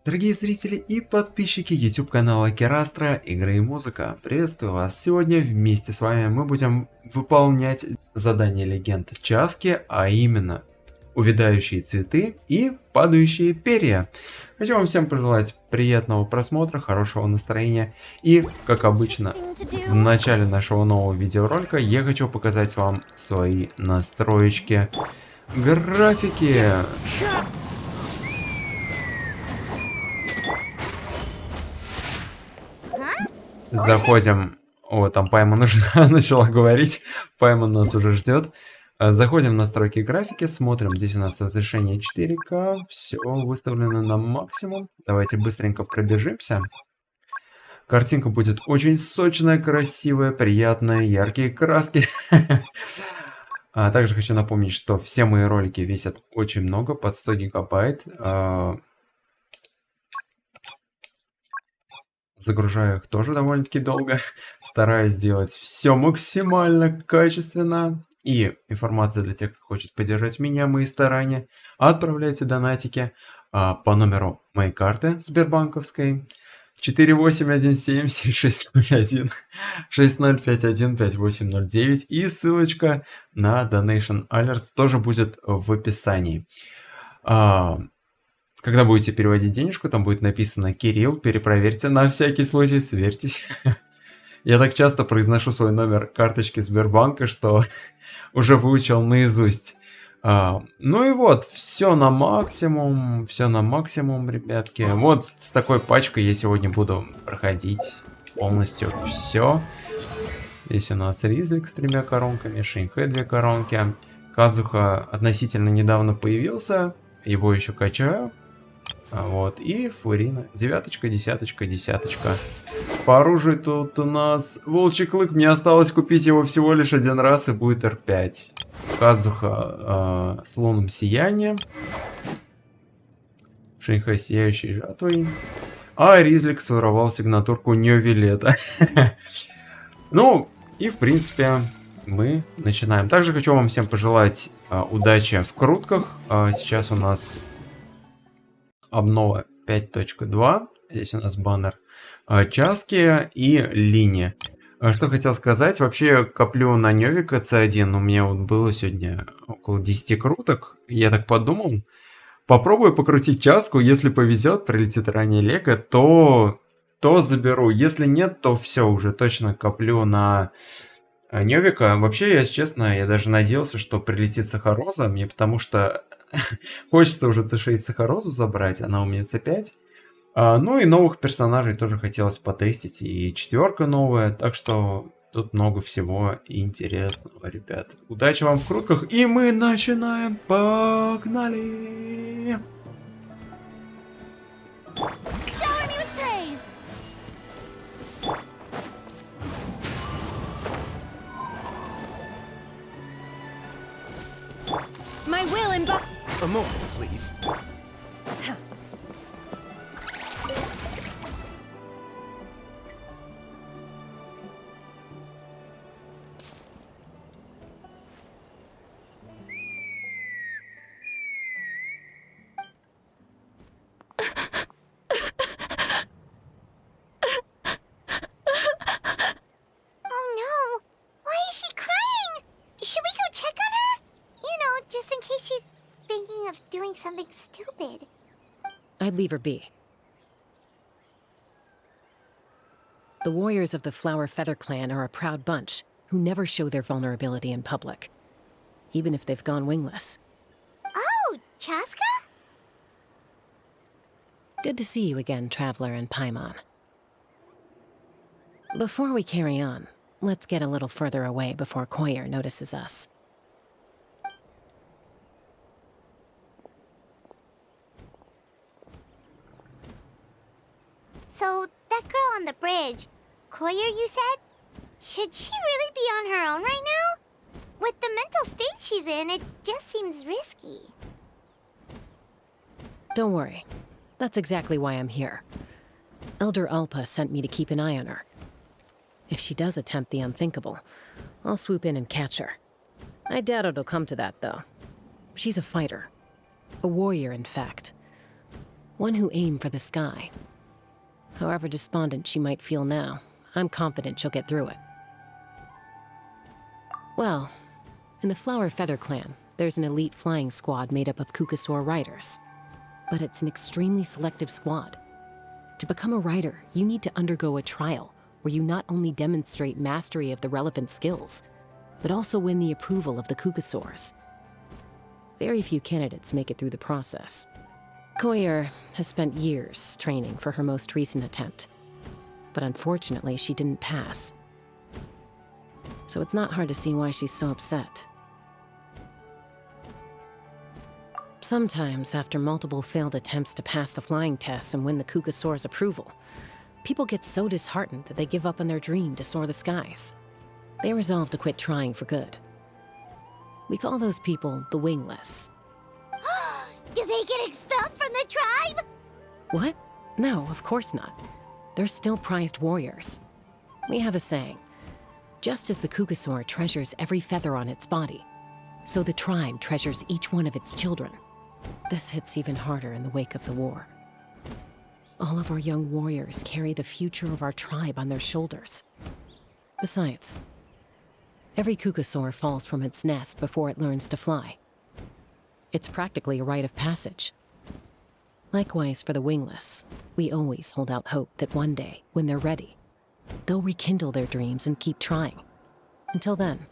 Дорогие зрители и подписчики YouTube канала Керастра, игры и музыка, приветствую вас! Сегодня вместе с вами мы будем выполнять задание Легенд Часки, а именно Увядающие цветы и Падающие перья. Хочу вам всем пожелать приятного просмотра, хорошего настроения и, как обычно, в начале нашего нового видеоролика я хочу показать вам свои настроечки графики. Заходим. О, там Пайман уже начала говорить. Пайман нас уже ждет. Заходим в настройки графики, смотрим. Здесь у нас разрешение 4К. Все выставлено на максимум. Давайте быстренько пробежимся. Картинка будет очень сочная, красивая, приятная, яркие краски. А также хочу напомнить, что все мои ролики весят очень много, под 100 гигабайт. Загружаю их тоже довольно-таки долго. Стараюсь сделать все максимально качественно. И информация для тех, кто хочет поддержать меня, мои старания. Отправляйте донатики по номеру моей карты сбербанковской 48177601 и ссылочка на Donation Alerts тоже будет в описании. Когда будете переводить денежку, там будет написано «Кирилл», перепроверьте на всякий случай, сверьтесь. Я так часто произношу свой номер карточки Сбербанка, что уже выучил наизусть. Ну и вот, все на максимум, ребятки. Вот с такой пачкой я сегодня буду проходить полностью все. Здесь у нас Ризлик с 3 коронками, Шинхэ 2 коронки. Казуха относительно недавно появился, его еще качаю. Вот, и Фурина. 9, 10. По оружию тут у нас волчий клык. Мне осталось купить его всего лишь один раз, и будет R5. Казуха с лунным сиянием. Шинхэ сияющей жатвой. А Ризлик своровал сигнатурку Нёвилета. Ну, и в принципе мы начинаем. Также хочу вам всем пожелать удачи в крутках. Сейчас у нас обнова 5.2. Здесь у нас баннер Часки и Лини. Что хотел сказать. Вообще коплю на Нёвика C1. У меня вот было сегодня около 10 круток. Я так подумал. Попробую покрутить Часку. Если повезет, прилетит ранее Лего, то заберу. Если нет, то все, уже точно коплю на Нёвика. Вообще, если честно, я даже надеялся, что прилетит Сахароза. Мне потому что хочется уже C6 Сахарозу забрать, она у меня C5. Ну и новых персонажей тоже хотелось потестить, и 4 новая, так что тут много всего интересного, ребят. Удачи вам в крутках, и мы начинаем, погнали! A moment, please. Something stupid. I'd leave her be. The warriors of the Flower Feather clan are a proud bunch who never show their vulnerability in public, even if they've gone wingless. Oh, Chaska? Good to see you again, Traveler and Paimon. Before we carry on, let's get a little further away before Koyer notices us. So, that girl on the bridge, Koyer, you said? Should she really be on her own right now? With the mental state she's in, it just seems risky. Don't worry. That's exactly why I'm here. Elder Alpa sent me to keep an eye on her. If she does attempt the unthinkable, I'll swoop in and catch her. I doubt it'll come to that, though. She's a fighter. A warrior, in fact. One who aimed for the sky. However despondent she might feel now, I'm confident she'll get through it. Well, in the Flower Feather Clan, there's an elite flying squad made up of Kukasaur riders. But it's an extremely selective squad. To become a rider, you need to undergo a trial where you not only demonstrate mastery of the relevant skills, but also win the approval of the Kukasaurs. Very few candidates make it through the process. Koyer has spent years training for her most recent attempt, but unfortunately she didn't pass. So it's not hard to see why she's so upset. Sometimes, after multiple failed attempts to pass the flying test and win the Kukasaur's approval, people get so disheartened that they give up on their dream to soar the skies. They resolve to quit trying for good. We call those people the wingless. Do they get expelled from the tribe? What? No, of course not. They're still prized warriors. We have a saying, just as the Kukasaur treasures every feather on its body, so the tribe treasures each one of its children. This hits even harder in the wake of the war. All of our young warriors carry the future of our tribe on their shoulders. Besides, every Kukasaur falls from its nest before it learns to fly. It's practically a rite of passage. Likewise for the wingless, we always hold out hope that one day, when they're ready, they'll rekindle their dreams and keep trying. Until then,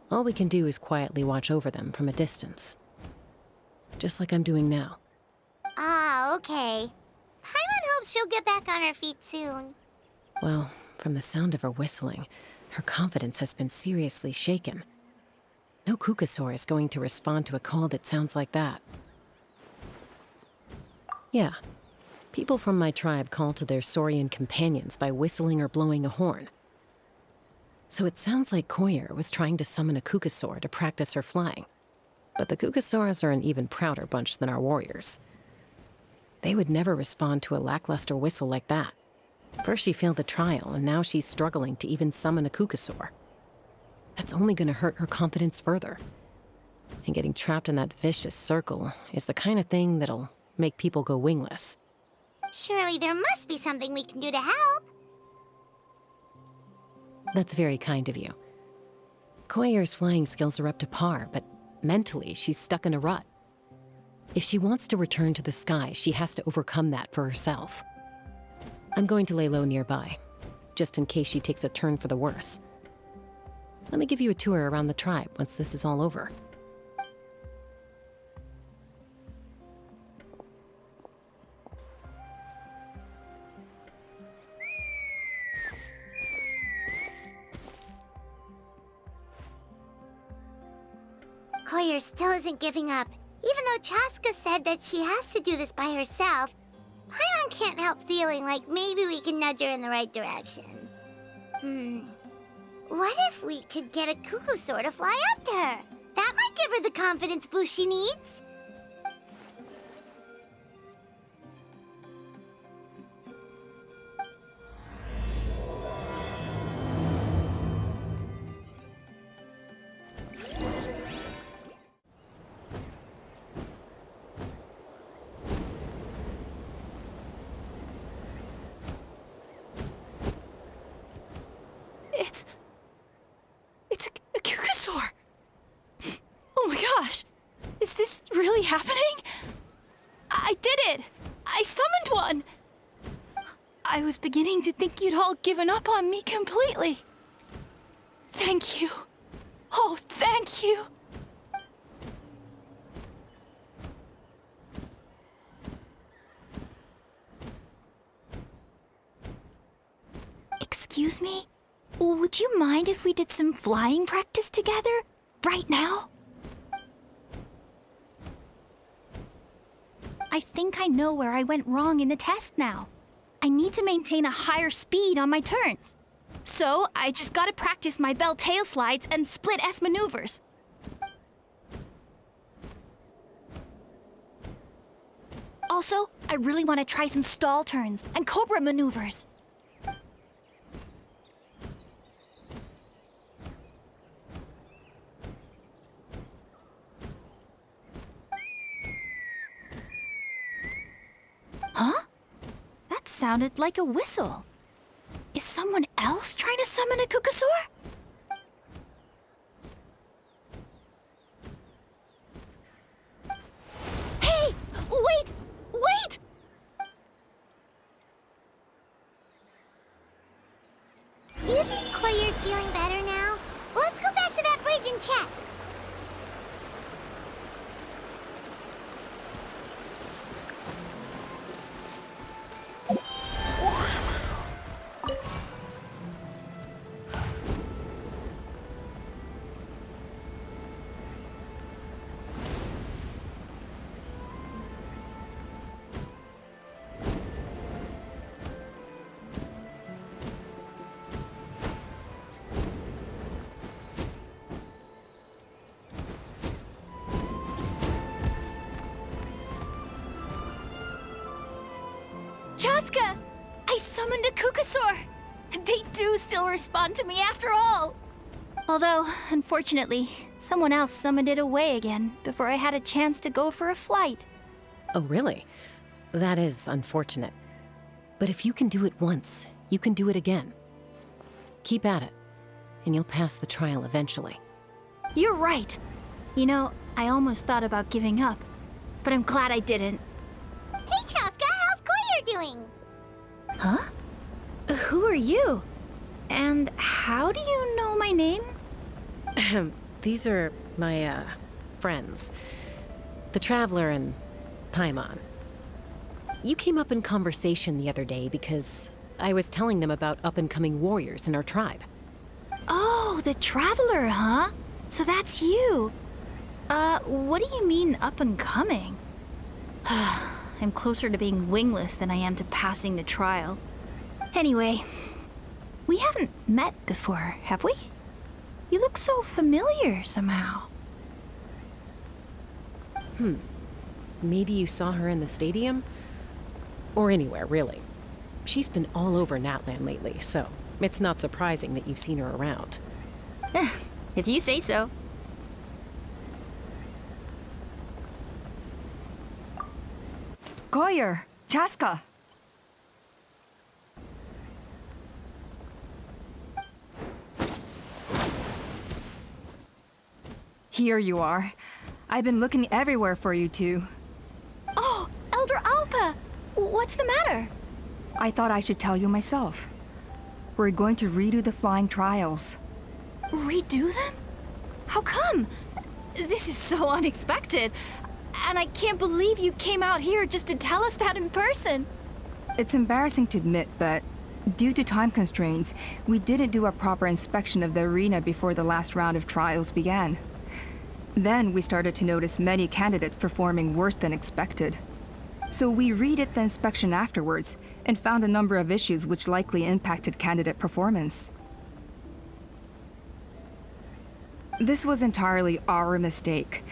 all we can do is quietly watch over them from a distance. Just like I'm doing now. Ah, okay. Paimon hopes she'll get back on her feet soon. Well, from the sound of her whistling, her confidence has been seriously shaken. No Kukasaur is going to respond to a call that sounds like that. Yeah, people from my tribe call to their Saurian companions by whistling or blowing a horn. So it sounds like Koyer was trying to summon a Kukasaur to practice her flying. But the Kukasaurs are an even prouder bunch than our warriors. They would never respond to a lackluster whistle like that. First she failed the trial, and now she's struggling to even summon a Kukasaur. That's only gonna hurt her confidence further. And getting trapped in that vicious circle is the kind of thing that'll make people go wingless. Surely there must be something we can do to help. That's very kind of you. Koyer's flying skills are up to par, but mentally she's stuck in a rut. If she wants to return to the sky, she has to overcome that for herself. I'm going to lay low nearby, just in case she takes a turn for the worse. Let me give you a tour around the tribe once this is all over. Koyer still isn't giving up. Even though Chaska said that she has to do this by herself, Paimon can't help feeling like maybe we can nudge her in the right direction. What if we could get a Kukasaur to fly up to her? That might give her the confidence boost she needs. It's a Kukasaur! Oh my gosh! Is this really happening? I did it! I summoned one! I was beginning to think you'd all given up on me completely. Thank you. Oh, thank you! Excuse me? Would you mind if we did some flying practice together? Right now? I think I know where I went wrong in the test now. I need to maintain a higher speed on my turns. So, I just gotta practice my bell tail slides and split S maneuvers. Also, I really want to try some stall turns and cobra maneuvers. sounded like a whistle. Is someone else trying to summon a Kukasaur? Hey! Wait! Wait! Do you think Koyer's feeling better now? Let's go back to that bridge and check. Chaska! I summoned a Kukasaur! They do still respond to me after all! Although, unfortunately, someone else summoned it away again before I had a chance to go for a flight. Oh, really? That is unfortunate. But if you can do it once, you can do it again. Keep at it, and you'll pass the trial eventually. You're right. You know, I almost thought about giving up, but I'm glad I didn't. Hey, Chaska, how's Koyer doing? Huh? Who are you? And how do you know my name? These are my, friends. The Traveler and Paimon. You came up in conversation the other day because I was telling them about up-and-coming warriors in our tribe. Oh, the Traveler, huh? So that's you. What do you mean up-and-coming? I'm closer to being wingless than I am to passing the trial. Anyway, we haven't met before, have we? You look so familiar somehow. Maybe you saw her in the stadium? Or anywhere, really. She's been all over Natlan lately, so it's not surprising that you've seen her around. If you say so. Koyer, Chaska. Here you are. I've been looking everywhere for you two. Oh, Elder Alpa! What's the matter? I thought I should tell you myself. We're going to redo the flying trials. Redo them? How come? This is so unexpected. And I can't believe you came out here just to tell us that in person. It's embarrassing to admit, but due to time constraints, we didn't do a proper inspection of the arena before the last round of trials began. Then we started to notice many candidates performing worse than expected. So we redid the inspection afterwards and found a number of issues which likely impacted candidate performance. This was entirely our mistake,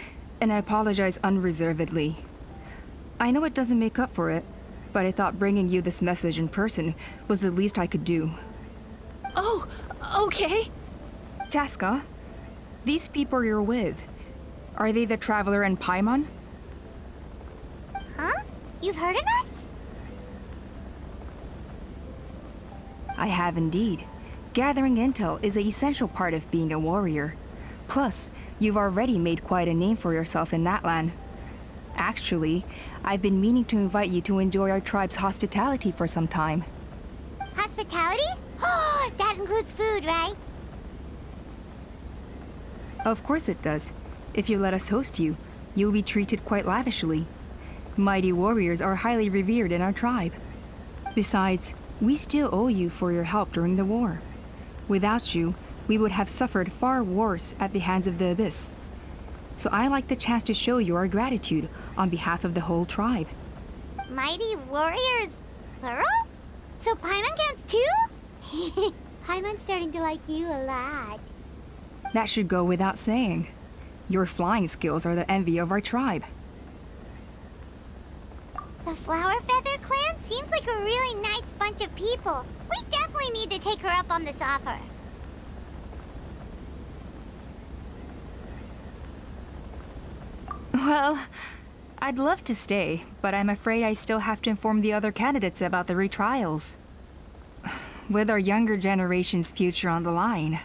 and I apologize unreservedly. I know it doesn't make up for it, but I thought bringing you this message in person was the least I could do. Oh, okay. Chaska, these people you're with, are they the Traveler and Paimon? Huh? You've heard of us? I have indeed. Gathering intel is an essential part of being a warrior. Plus, you've already made quite a name for yourself in Natlan. Actually, I've been meaning to invite you to enjoy our tribe's hospitality for some time. Hospitality? Oh, that includes food, right? Of course it does. If you let us host you, you'll be treated quite lavishly. Mighty warriors are highly revered in our tribe. Besides, we still owe you for your help during the war. Without you, we would have suffered far worse at the hands of the Abyss. So I like the chance to show you our gratitude on behalf of the whole tribe. Mighty warriors, plural? So Paimon counts too? Paimon's starting to like you a lot. That should go without saying. Your flying skills are the envy of our tribe. The Flower Feather clan seems like a really nice bunch of people. We definitely need to take her up on this offer. Well, I'd love to stay, but I'm afraid I still have to inform the other candidates about the retrials. With our younger generation's future on the line,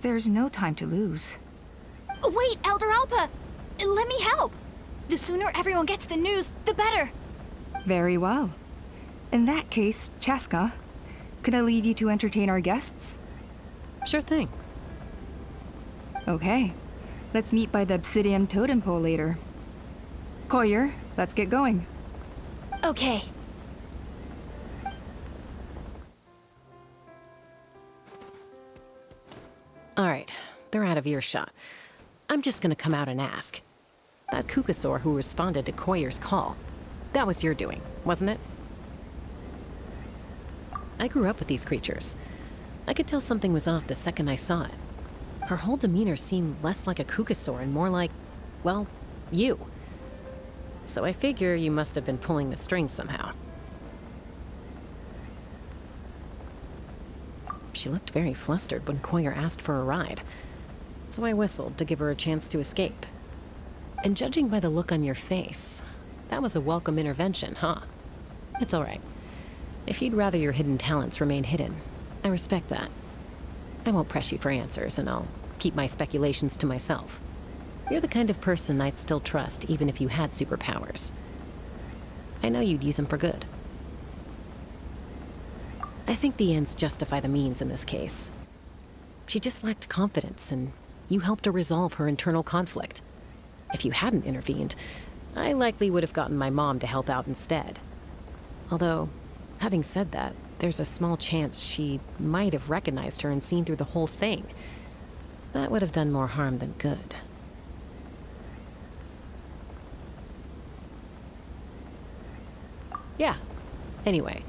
there's no time to lose. Wait, Elder Alpa! Let me help! The sooner everyone gets the news, the better. Very well. In that case, Chaska, could I leave you to entertain our guests? Sure thing. Okay. Let's meet by the obsidian totem pole later. Collier, let's get going. Okay. Alright, they're out of earshot. I'm just gonna come out and ask. That Kukasaur who responded to Koyer's call, that was your doing, wasn't it? I grew up with these creatures. I could tell something was off the second I saw it. Her whole demeanor seemed less like a Kukasaur and more like, well, you. So I figure you must have been pulling the strings somehow. She looked very flustered when Koyer asked for a ride, so I whistled to give her a chance to escape. And judging by the look on your face, that was a welcome intervention, huh? It's all right. If you'd rather your hidden talents remain hidden, I respect that. I won't press you for answers, and I'll keep my speculations to myself. You're the kind of person I'd still trust even if you had superpowers. I know you'd use them for good. I think the ends justify the means in this case. She just lacked confidence, and you helped her resolve her internal conflict. If you hadn't intervened, I likely would have gotten my mom to help out instead. Although, having said that, there's a small chance she might have recognized her and seen through the whole thing. That would have done more harm than good. Yeah. Anyway,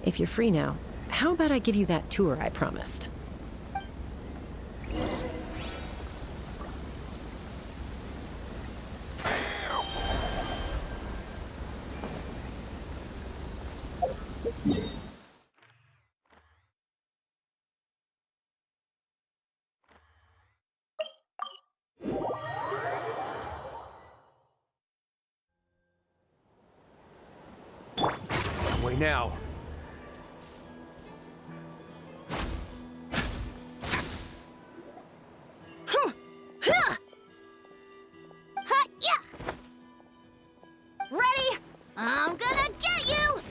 if you're free now, how about I give you that tour I promised? Way now. Ready? I'm gonna get you!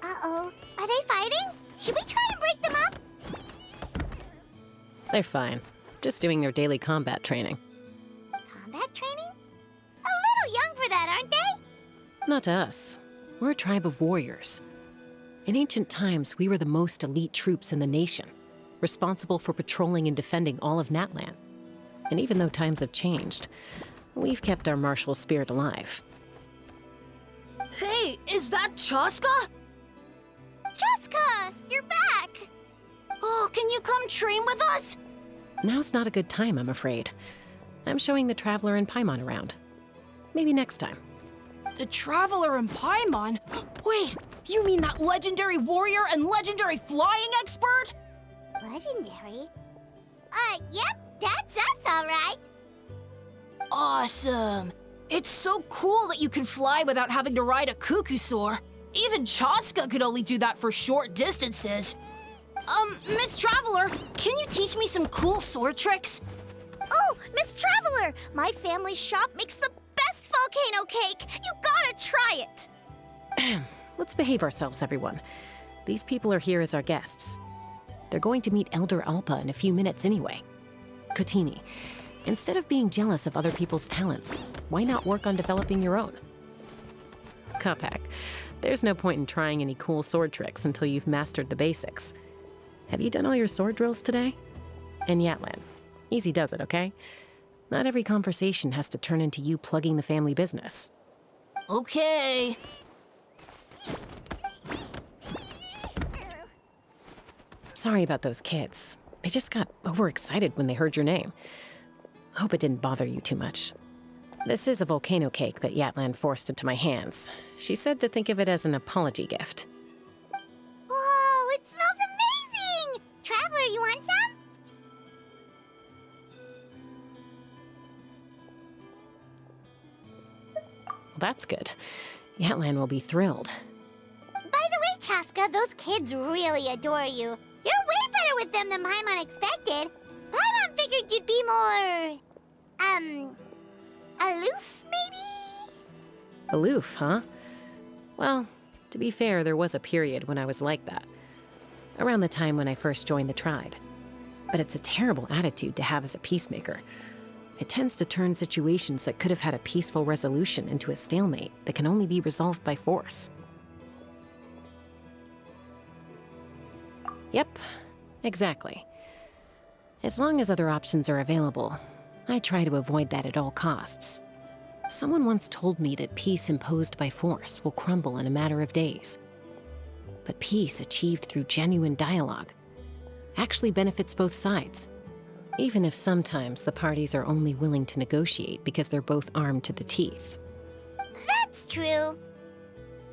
Uh-oh. Are they fighting? Should we try and break them up? They're fine. Just doing their daily combat training. Combat training? A little young for that, aren't they? Not to us. We're a tribe of warriors. In ancient times, we were the most elite troops in the nation, responsible for patrolling and defending all of Natlan. And even though times have changed, we've kept our martial spirit alive. Hey, is that Chaska? Chaska, you're back! Oh, can you come train with us? Now's not a good time, I'm afraid. I'm showing the Traveler and Paimon around. Maybe next time. The Traveler and Paimon? Wait, you mean that legendary warrior and legendary flying expert? Legendary? Yep, that's us, all right. Awesome. It's so cool that you can fly without having to ride a Kukusaur. Even Chaska could only do that for short distances. Miss Traveler, can you teach me some cool sword tricks? Oh, Miss Traveler, my family's shop makes the best volcano cake. You gotta try it. Let's behave ourselves, everyone. These people are here as our guests. They're going to meet Elder Alpa in a few minutes anyway. Kotini, instead of being jealous of other people's talents, why not work on developing your own? Kapak, there's no point in trying any cool sword tricks until you've mastered the basics. Have you done all your sword drills today? And Yatlan, easy does it, okay? Not every conversation has to turn into you plugging the family business. Okay. Sorry about those kids. They just got overexcited when they heard your name. Hope it didn't bother you too much. This is a volcano cake that Yatlan forced into my hands. She said to think of it as an apology gift. Whoa, it smells amazing! Traveler, you want some? that's good. Yatlan will be thrilled. By the way, Chaska, those kids really adore you. You're way better with them than Paimon expected. Paimon figured you'd be more... aloof, maybe? Aloof, huh? Well, to be fair, there was a period when I was like that. Around the time when I first joined the tribe. But it's a terrible attitude to have as a peacemaker. It tends to turn situations that could have had a peaceful resolution into a stalemate that can only be resolved by force. Yep, exactly. As long as other options are available, I try to avoid that at all costs. Someone once told me that peace imposed by force will crumble in a matter of days. But peace achieved through genuine dialogue actually benefits both sides, even if sometimes the parties are only willing to negotiate because they're both armed to the teeth. That's true.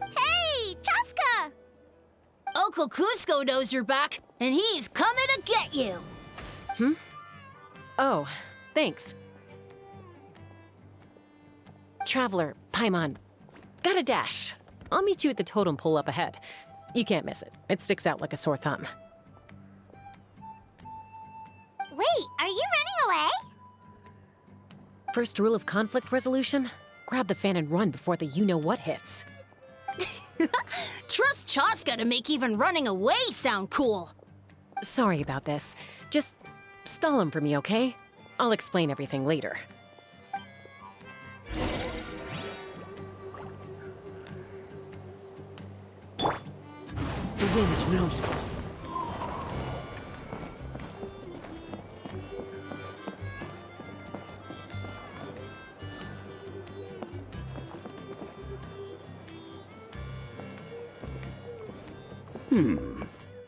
Hey, Chaska! Uncle Cusco knows you're back, and he's coming to get you. Oh, thanks. Traveler, Paimon, gotta dash. I'll meet you at the totem pole up ahead. You can't miss it. It sticks out like a sore thumb. Wait, are you running away? First rule of conflict resolution? Grab the fan and run before the you-know-what hits. Trust Chaska to make even running away sound cool. Sorry about this. Just stall him for me, okay? I'll explain everything later. The wind knows me.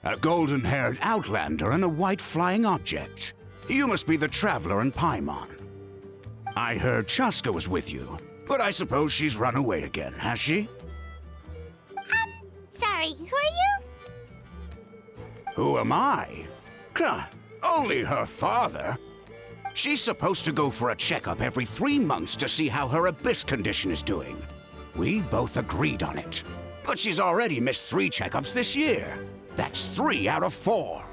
A golden-haired outlander and a white flying object. You must be the traveler in Paimon. I heard Chaska was with you, but I suppose she's run away again, has she? Sorry, who are you? Who am I? Only her father. She's supposed to go for a checkup every 3 months to see how her abyss condition is doing. We both agreed on it. But she's already missed 3 checkups this year. That's 3 out of 4.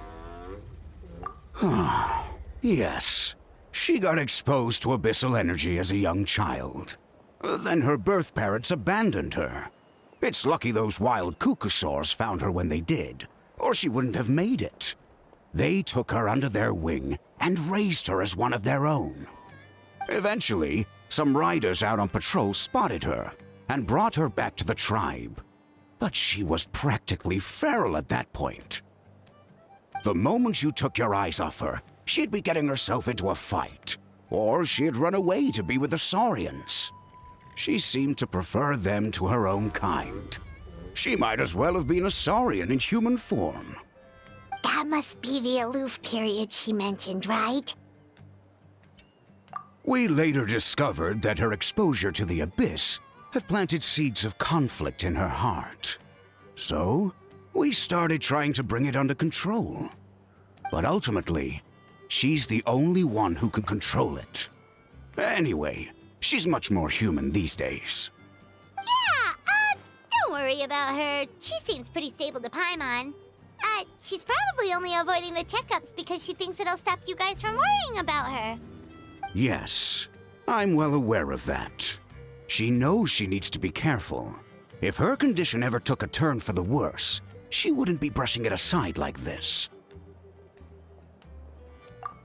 Yes, she got exposed to abyssal energy as a young child. Then her birth parents abandoned her. It's lucky those wild cucusaurs found her when they did, or she wouldn't have made it. They took her under their wing and raised her as one of their own. Eventually, some riders out on patrol spotted her and brought her back to the tribe. But she was practically feral at that point. The moment you took your eyes off her, she'd be getting herself into a fight, or she'd run away to be with the Saurians. She seemed to prefer them to her own kind. She might as well have been a Saurian in human form. That must be the aloof period she mentioned, right? We later discovered that her exposure to the abyss had planted seeds of conflict in her heart. So, we started trying to bring it under control. But ultimately, she's the only one who can control it. Anyway, she's much more human these days. Yeah, don't worry about her. She seems pretty stable to Paimon. She's probably only avoiding the checkups because she thinks it'll stop you guys from worrying about her. Yes, I'm well aware of that. She knows she needs to be careful. If her condition ever took a turn for the worse, she wouldn't be brushing it aside like this.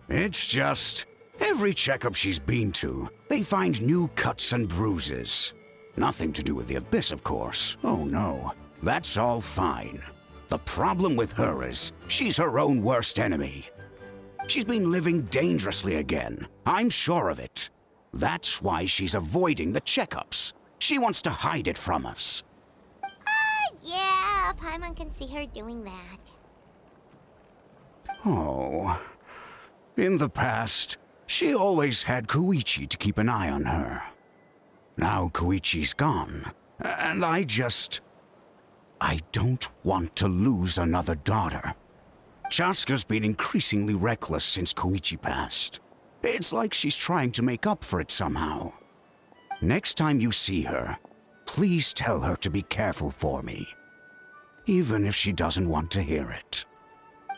It's just, every checkup she's been to, they find new cuts and bruises. Nothing to do with the abyss, of course. Oh no, that's all fine. The problem with her is, she's her own worst enemy. She's been living dangerously again, I'm sure of it. That's why she's avoiding the checkups. She wants to hide it from us. Yeah, Paimon can see her doing that. Oh. In the past, she always had Koichi to keep an eye on her. Now Koichi's gone, and I don't want to lose another daughter. Chaska's been increasingly reckless since Koichi passed. It's like she's trying to make up for it somehow. Next time you see her, please tell her to be careful for me. Even if she doesn't want to hear it.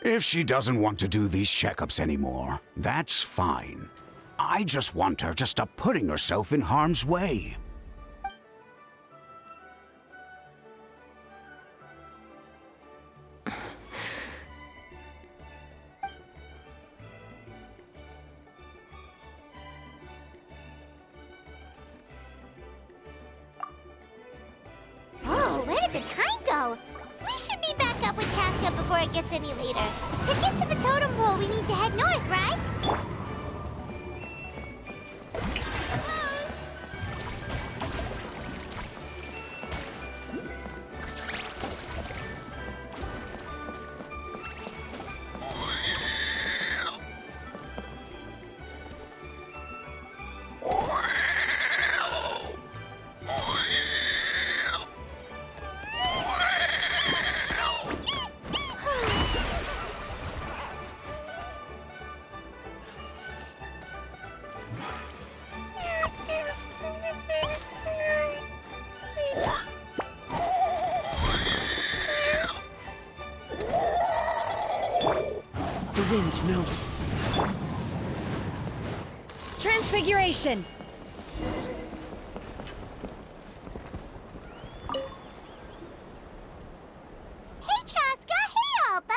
If she doesn't want to do these checkups anymore, that's fine. I just want her to stop putting herself in harm's way. Oh, where did the time go? We should meet back up with Chaska before it gets any later. To get to the totem pole, we need to head north, right? The wind knows. Transfiguration! Hey, Chaska! Hey, Alba!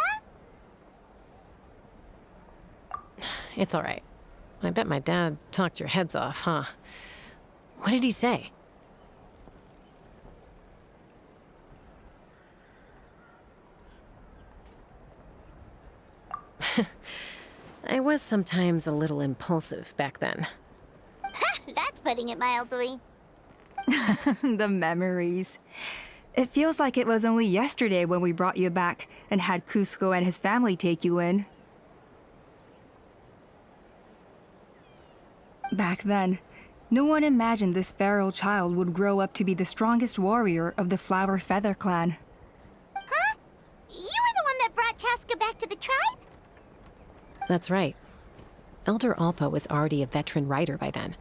It's all right. I bet my dad talked your heads off, huh? What did he say? I was sometimes a little impulsive back then. That's putting it mildly. The memories. It feels like it was only yesterday when we brought you back and had Cusco and his family take you in. Back then, no one imagined this feral child would grow up to be the strongest warrior of the Flower Feather clan. Huh? You were the one that brought Chaska back to the tribe? That's right. Elder Alpa was already a veteran rider by then.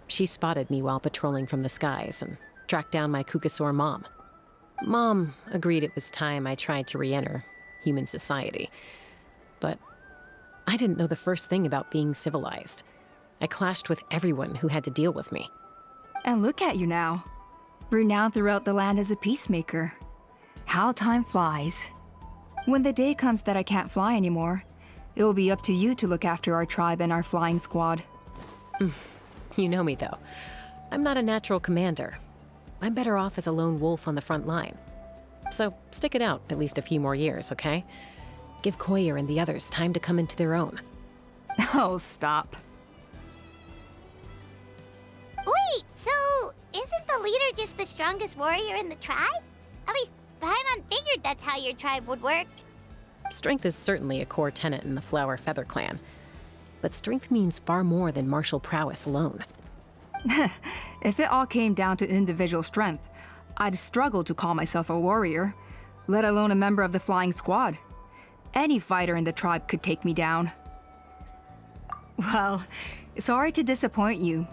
She spotted me while patrolling from the skies and tracked down my Kukasaur mom. Mom agreed it was time I tried to re-enter human society. But I didn't know the first thing about being civilized. I clashed with everyone who had to deal with me. And look at you now. Renowned throughout the land as a peacemaker. How time flies. When the day comes that I can't fly anymore, it will be up to you to look after our tribe and our flying squad. You know me, though. I'm not a natural commander. I'm better off as a lone wolf on the front line. So stick it out at least a few more years, okay? Give Koyer and the others time to come into their own. Oh, stop. Wait, so isn't the leader just the strongest warrior in the tribe? At least Paimon figured that's how your tribe would work. Strength is certainly a core tenet in the Flower Feather clan. But strength means far more than martial prowess alone. If it all came down to individual strength, I'd struggle to call myself a warrior, let alone a member of the flying squad. Any fighter in the tribe could take me down. Well, sorry to disappoint you.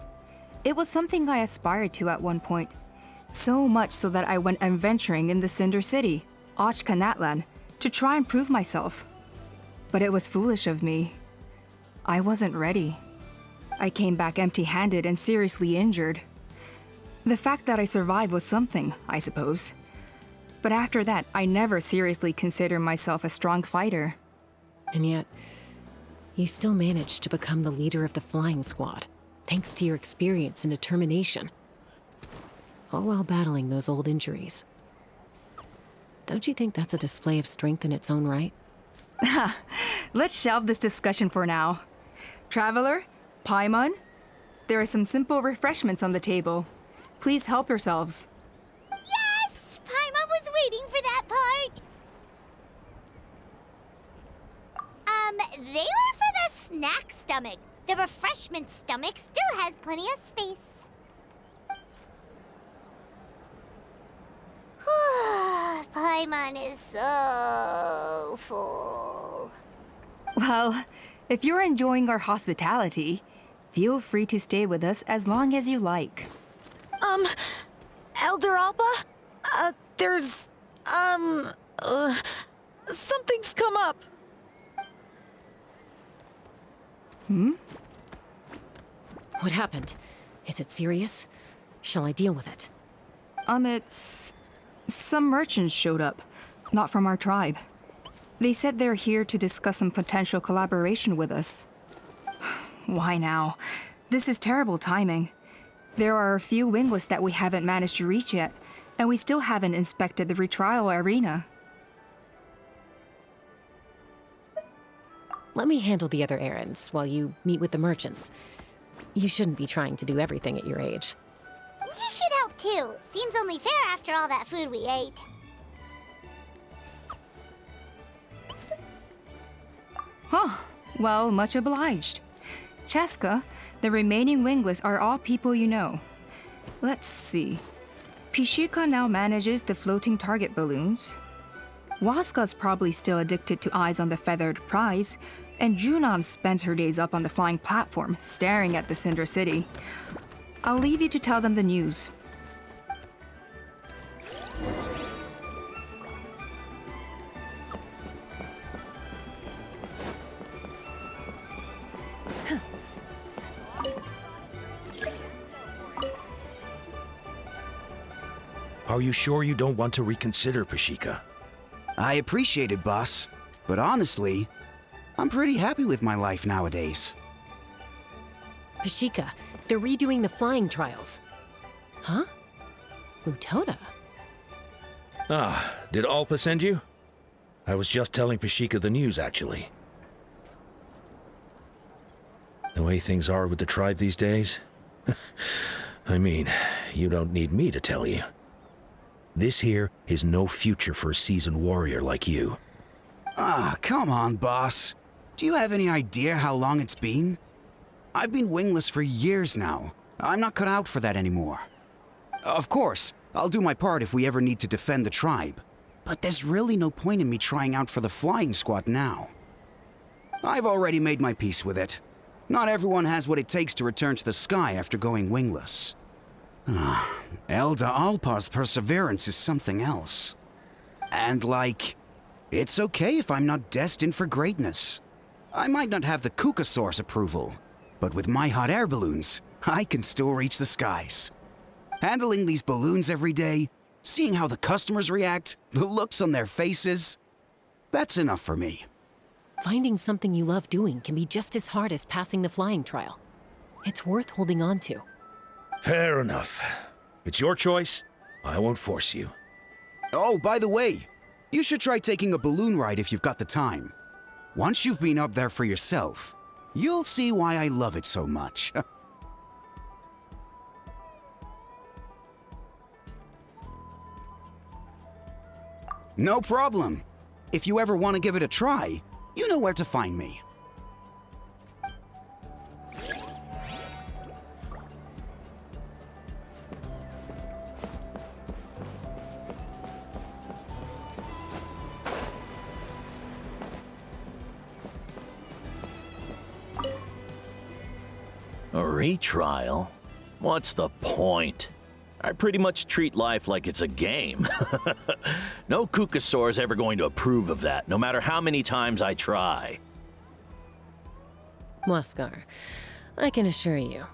It was something I aspired to at one point. So much so that I went adventuring in the Cinder City, Ochkanatlan, to try and prove myself. But it was foolish of me. I wasn't ready. I came back empty-handed and seriously injured. The fact that I survived was something, I suppose. But after that, I never seriously considered myself a strong fighter. And yet, you still managed to become the leader of the flying squad, thanks to your experience and determination. All while battling those old injuries. Don't you think that's a display of strength in its own right? Let's shelve this discussion for now. Traveler, Paimon, there are some simple refreshments on the table. Please help yourselves. Yes! Paimon was waiting for that part! They were for the snack stomach. The refreshment stomach still has plenty of space. Paimon is so full. Well, if you're enjoying our hospitality, feel free to stay with us as long as you like. Elder Alpa? There's... something's come up. What happened? Is it serious? Shall I deal with it? It's... Some merchants showed up. Not from our tribe. They said they're here to discuss some potential collaboration with us. Why now? This is terrible timing. There are a few wingless that we haven't managed to reach yet, and we still haven't inspected the retrial arena. Let me handle the other errands while you meet with the merchants. You shouldn't be trying to do everything at your age. You should help too. Seems only fair after all that food we ate. Huh. Well, much obliged. Chaska, the remaining wingless are all people you know. Let's see. Pishika now manages the floating target balloons. Waska's probably still addicted to Eyes on the Feathered Prize, and Junon spends her days up on the flying platform, staring at the Cinder City. I'll leave you to tell them the news. Are you sure you don't want to reconsider, Pishika? I appreciate it, boss. But honestly, I'm pretty happy with my life nowadays. Pishika, they're redoing the flying trials. Huh? Utoda? Ah, did Alpa send you? I was just telling Pishika the news, actually. The way things are with the tribe these days? I mean, you don't need me to tell you. This here is no future for a seasoned warrior like you. Ah, come on, boss. Do you have any idea how long it's been? I've been wingless for years now. I'm not cut out for that anymore. Of course, I'll do my part if we ever need to defend the tribe. But there's really no point in me trying out for the flying squad now. I've already made my peace with it. Not everyone has what it takes to return to the sky after going wingless. Elder Alpa's perseverance is something else. And it's okay if I'm not destined for greatness. I might not have the Kukasaur's approval, but with my hot air balloons, I can still reach the skies. Handling these balloons every day, seeing how the customers react, the looks on their faces, that's enough for me. Finding something you love doing can be just as hard as passing the flying trial. It's worth holding on to. Fair enough. It's your choice. I won't force you. Oh, by the way, you should try taking a balloon ride if you've got the time. Once you've been up there for yourself, you'll see why I love it so much. No problem. If you ever want to give it a try, you know where to find me. A retrial? What's the point? I pretty much treat life like it's a game. No Kukasaur's ever going to approve of that, no matter how many times I try. Waskar, I can assure you,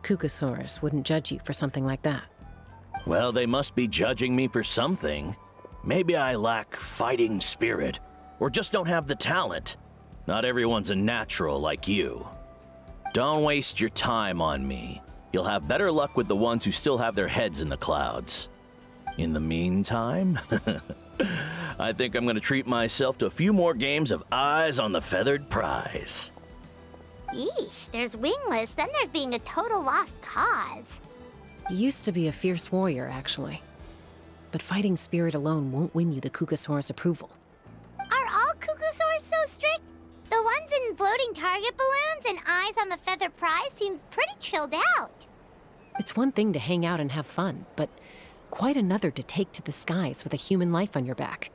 Kukasaurs wouldn't judge you for something like that. Well, they must be judging me for something. Maybe I lack fighting spirit, or just don't have the talent. Not everyone's a natural like you. Don't waste your time on me. You'll have better luck with the ones who still have their heads in the clouds. In the meantime, I think I'm gonna treat myself to a few more games of Eyes on the Feathered Prize. Yeesh, there's wingless, then there's being a total lost cause. You used to be a fierce warrior, actually. But fighting spirit alone won't win you the Kukasaur's approval. Are all Kukasaurs so strict? The ones in floating target balloons and Eyes on the Feathered Prize seem pretty chilled out. It's one thing to hang out and have fun, but quite another to take to the skies with a human life on your back.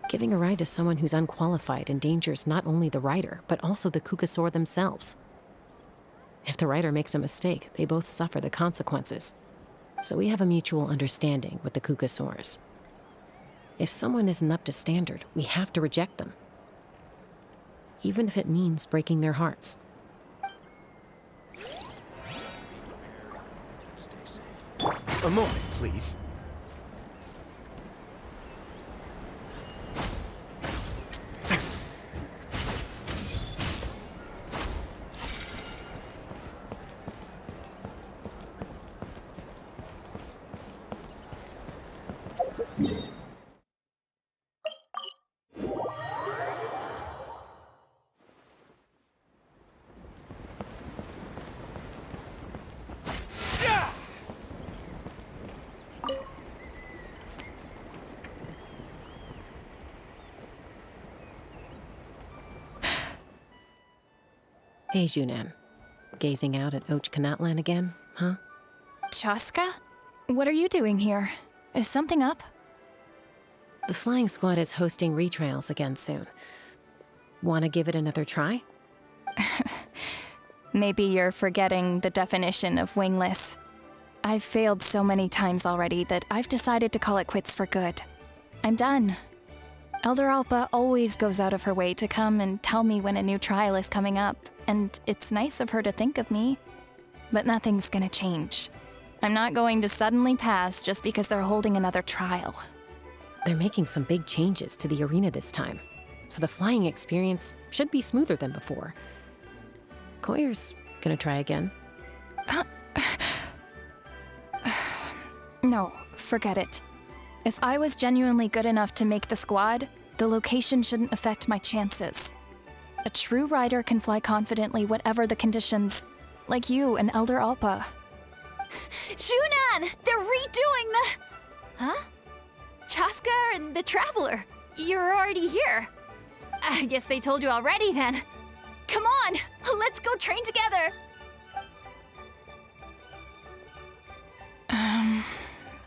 Giving a ride to someone who's unqualified endangers not only the rider, but also the Kukasaur themselves. If the rider makes a mistake, they both suffer the consequences. So we have a mutual understanding with the Kukasaurs. If someone isn't up to standard, we have to reject them. Even if it means breaking their hearts. A moment, please. Hey, Junan. Gazing out at Ochkanatlan again, huh? Chaska? What are you doing here? Is something up? The flying squad is hosting retrials again soon. Wanna give it another try? Maybe you're forgetting the definition of wingless. I've failed so many times already that I've decided to call it quits for good. I'm done. Elder Alpa always goes out of her way to come and tell me when a new trial is coming up, and it's nice of her to think of me. But nothing's gonna change. I'm not going to suddenly pass just because they're holding another trial. They're making some big changes to the arena this time, so the flying experience should be smoother than before. Koyer's gonna try again. No, forget it. If I was genuinely good enough to make the squad, the location shouldn't affect my chances. A true rider can fly confidently whatever the conditions, like you and Elder Alpa. Junan! They're redoing the... Huh? Chaska and the Traveler. You're already here. I guess they told you already then. Come on, let's go train together.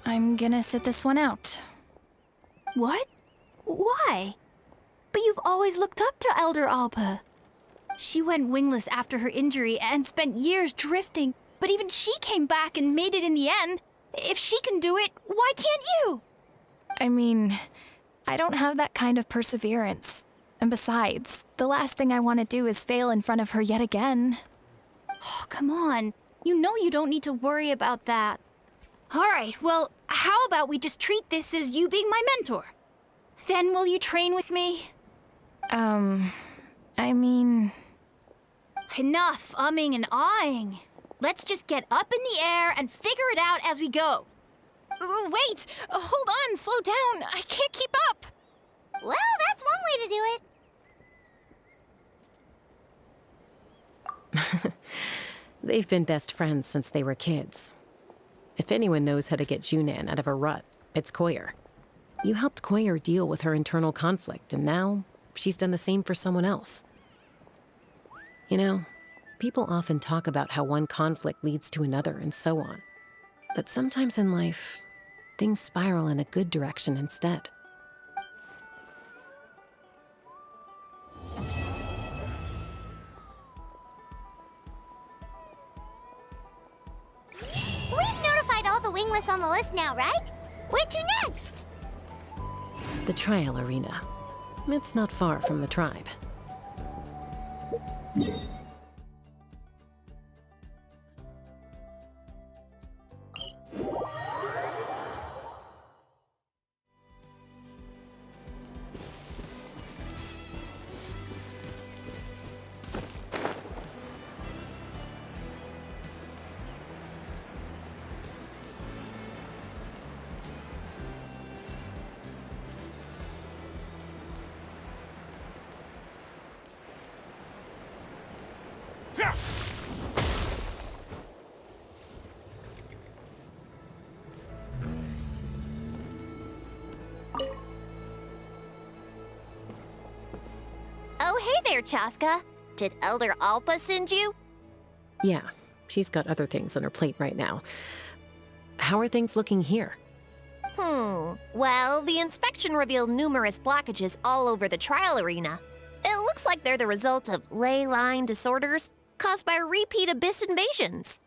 I'm gonna sit this one out. What? Why? But you've always looked up to Elder Alpa. She went wingless after her injury and spent years drifting, but even she came back and made it in the end. If she can do it, why can't you? I mean, I don't have that kind of perseverance. And besides, the last thing I want to do is fail in front of her yet again. Oh, come on. You know you don't need to worry about that. All right, well, how about we just treat this as you being my mentor? Then will you train with me? I mean... Enough umming and ahhing. Let's just get up in the air and figure it out as we go. Wait! Hold on, slow down. I can't keep up. Well, that's one way to do it. They've been best friends since they were kids. If anyone knows how to get Junan out of a rut, it's Koyer. You helped Koyer deal with her internal conflict, and now she's done the same for someone else. You know, people often talk about how one conflict leads to another and so on. But sometimes in life, things spiral in a good direction instead. We've notified all the wingless on the list now, right? Where to next? The trial arena. It's not far from the tribe. Oh, hey there, Chaska. Did Elder Alpa send you? Yeah, she's got other things on her plate right now. How are things looking here? Well, the inspection revealed numerous blockages all over the trial arena. It looks like they're the result of ley line disorders caused by repeat abyss invasions.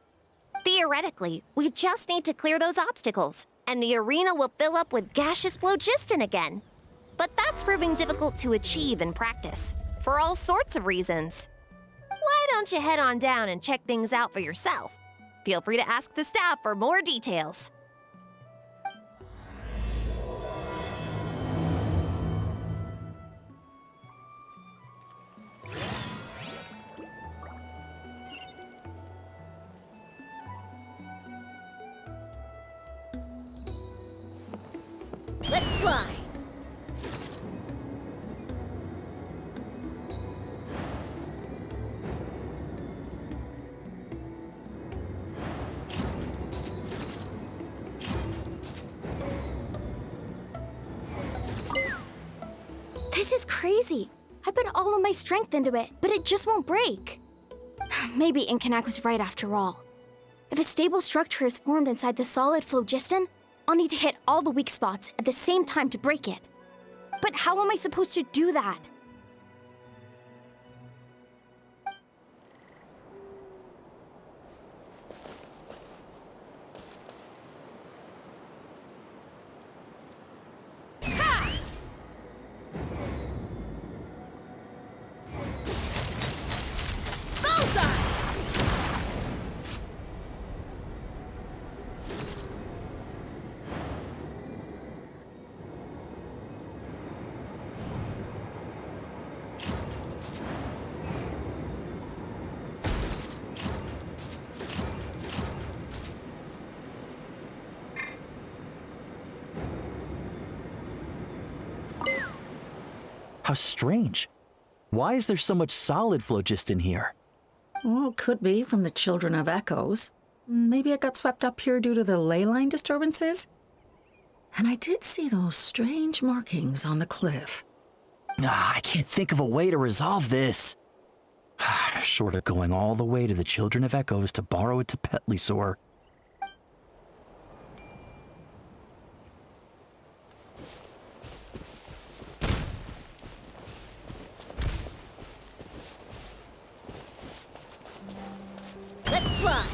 Theoretically, we just need to clear those obstacles, and the arena will fill up with gaseous phlogiston again. But that's proving difficult to achieve in practice, for all sorts of reasons. Why don't you head on down and check things out for yourself? Feel free to ask the staff for more details. Let's fly. This is crazy. I put all of my strength into it, but it just won't break. Maybe Inkanak was right after all. If a stable structure is formed inside the solid phlogiston, I'll need to hit all the weak spots at the same time to break it. But how am I supposed to do that? How strange. Why is there so much solid phlogiston here? Well, could be from the Children of Echoes. Maybe it got swept up here due to the ley line disturbances? And I did see those strange markings on the cliff. I can't think of a way to resolve this. Short of going all the way to the Children of Echoes to borrow it to Petlisaur. Let's fly.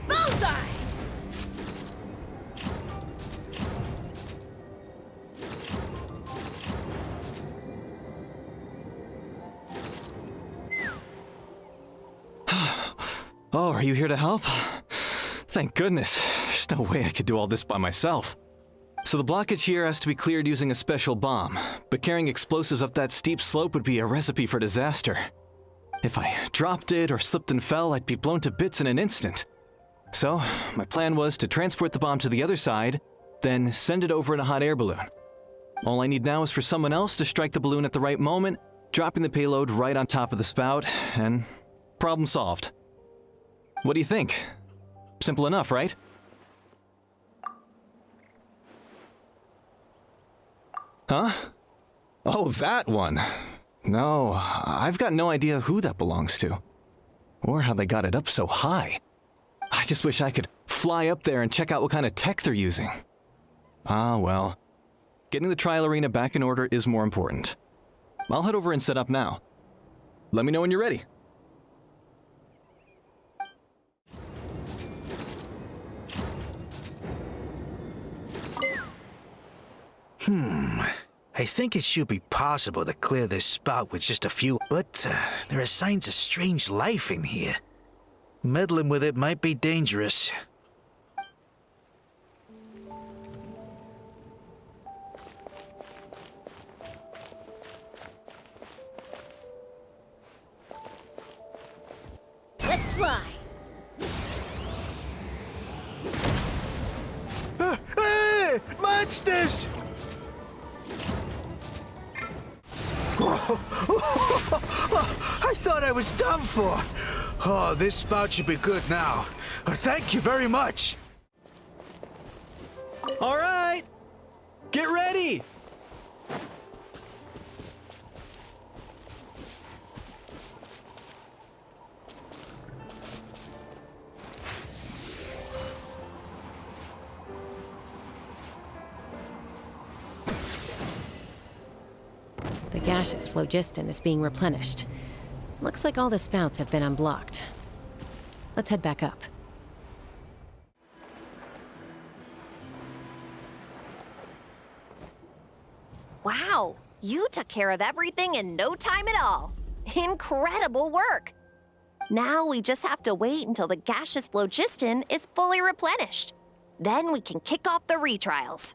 Bullseye! Oh, are you here to help? Thank goodness. There's no way I could do all this by myself. So the blockage here has to be cleared using a special bomb, but carrying explosives up that steep slope would be a recipe for disaster. If I dropped it or slipped and fell, I'd be blown to bits in an instant. So, my plan was to transport the bomb to the other side, then send it over in a hot air balloon. All I need now is for someone else to strike the balloon at the right moment, dropping the payload right on top of the spout, and problem solved. What do you think? Simple enough, right? Huh? Oh, that one. No, I've got no idea who that belongs to. Or how they got it up so high. I just wish I could fly up there and check out what kind of tech they're using. Ah, well. Getting the trial arena back in order is more important. I'll head over and set up now. Let me know when you're ready. I think it should be possible to clear this spout with just a few, but there are signs of strange life in here. Meddling with it might be dangerous. Let's fly. Hey! Monsters! I thought I was done for. Oh, this spout should be good now. Thank you very much. All right! Get ready! gaseous phlogiston is being replenished. Looks like all the spouts have been unblocked. Let's head back up. Wow, you took care of everything in no time at all. Incredible work! Now we just have to wait until the gaseous phlogiston is fully replenished. Then we can kick off the retrials.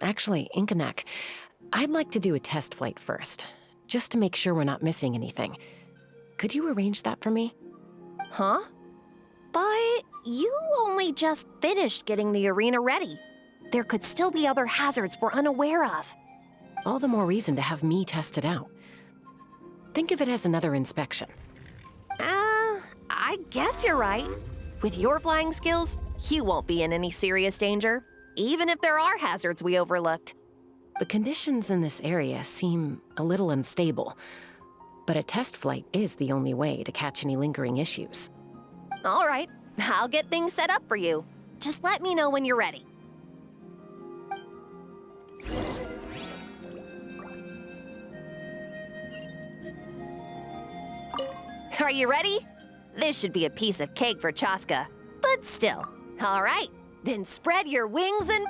Actually, Inkanak, I'd like to do a test flight first, just to make sure we're not missing anything. Could you arrange that for me? Huh? But you only just finished getting the arena ready. There could still be other hazards we're unaware of. All the more reason to have me test it out. Think of it as another inspection. I guess you're right. With your flying skills, you won't be in any serious danger, even if there are hazards we overlooked. The conditions in this area seem a little unstable, but a test flight is the only way to catch any lingering issues. All right, I'll get things set up for you. Just let me know when you're ready. Are you ready? This should be a piece of cake for Chaska, but still. All right, then spread your wings and...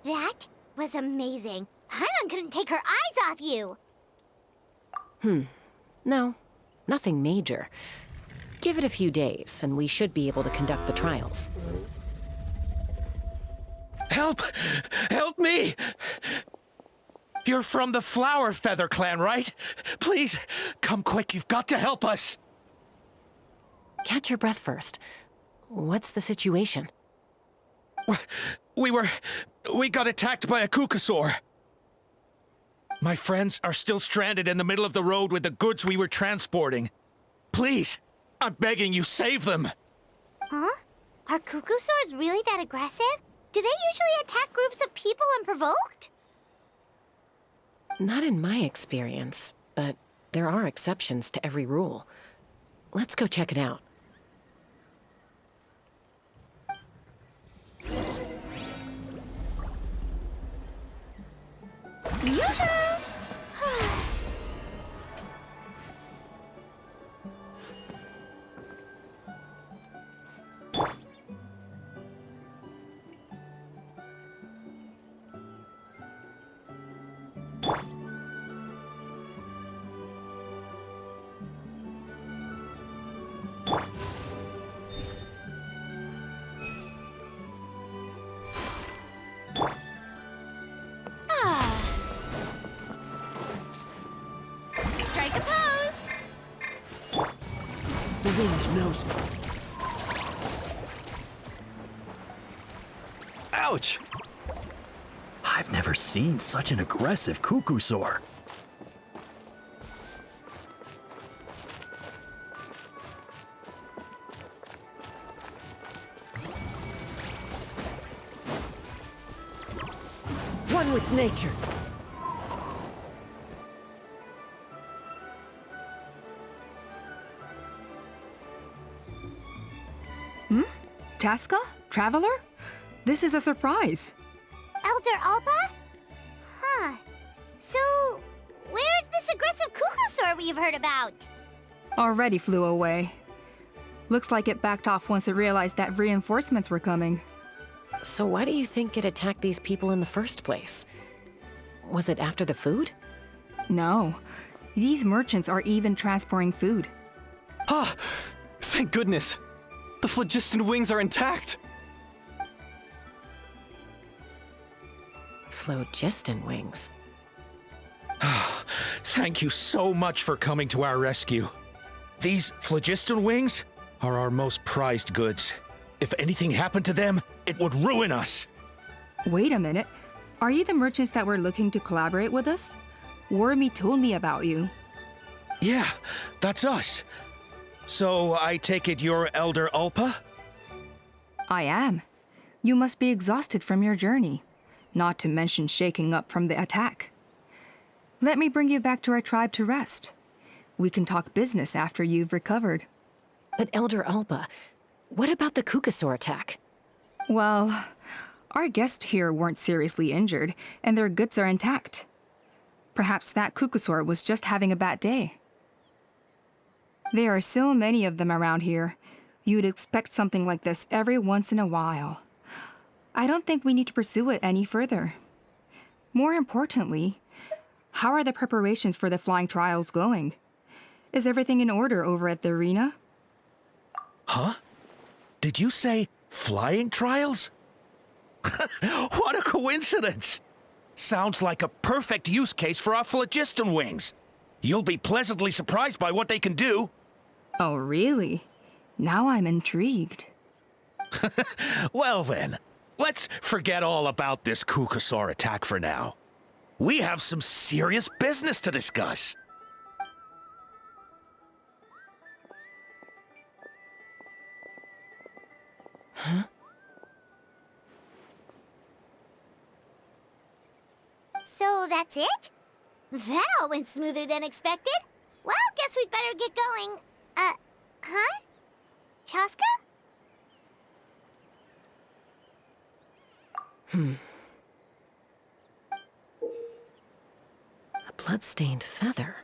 That was amazing. Paimon couldn't take her eyes off you. No, nothing major. Give it a few days, and we should be able to conduct the trials. Help! Help me! You're from the Flower Feather clan, right? Please, come quick, you've got to help us! Catch your breath first. What's the situation? We got attacked by a Kukasaur. My friends are still stranded in the middle of the road with the goods we were transporting. Please, I'm begging you, save them! Huh? Are Kukusaurs really that aggressive? Do they usually attack groups of people unprovoked? Not in my experience, but there are exceptions to every rule. Let's go check it out. Strike a pose! The wind knows me. Ouch! I've never seen such an aggressive Kukusaur. one with nature. Chaska? Traveler? This is a surprise. Elder Alpa? Huh. So, where's this aggressive Kukusaur we've heard about? Already flew away. Looks like it backed off once it realized that reinforcements were coming. So why do you think it attacked these people in the first place? Was it after the food? No. These merchants are even transporting food. Ah! Thank goodness! The phlogiston wings are intact! Phlogiston wings? Thank you so much for coming to our rescue. These phlogiston wings are our most prized goods. If anything happened to them, it would ruin us. Wait a minute. Are you the merchants that were looking to collaborate with us? Wormy told me about you. Yeah, that's us. So I take it you're Elder Alpa? I am. You must be exhausted from your journey, not to mention shaking up from the attack. Let me bring you back to our tribe to rest. We can talk business after you've recovered. But Elder Alpa, what about the Kukusaur attack? Well, our guests here weren't seriously injured, and their goods are intact. Perhaps that Kukusaur was just having a bad day. There are so many of them around here. You'd expect something like this every once in a while. I don't think we need to pursue it any further. More importantly, how are the preparations for the flying trials going? Is everything in order over at the arena? Huh? Did you say flying trials? What a coincidence! Sounds like a perfect use case for our phlogiston wings. You'll be pleasantly surprised by what they can do. Oh, really? Now I'm intrigued. Well then, let's forget all about this Kukusaur attack for now. We have some serious business to discuss. Huh? So that's it? That all went smoother than expected. Well, guess we'd better get going. Huh? Chaska? A blood-stained feather.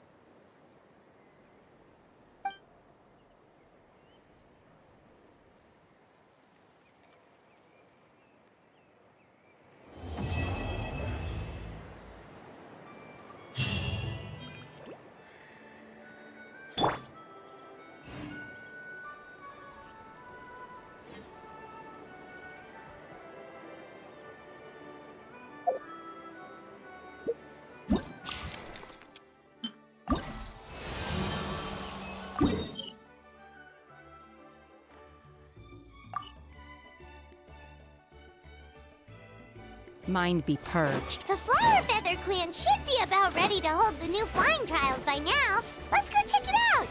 Mind be purged. The Flower Feather Clan should be about ready to hold the new flying trials by now. Let's go check it out!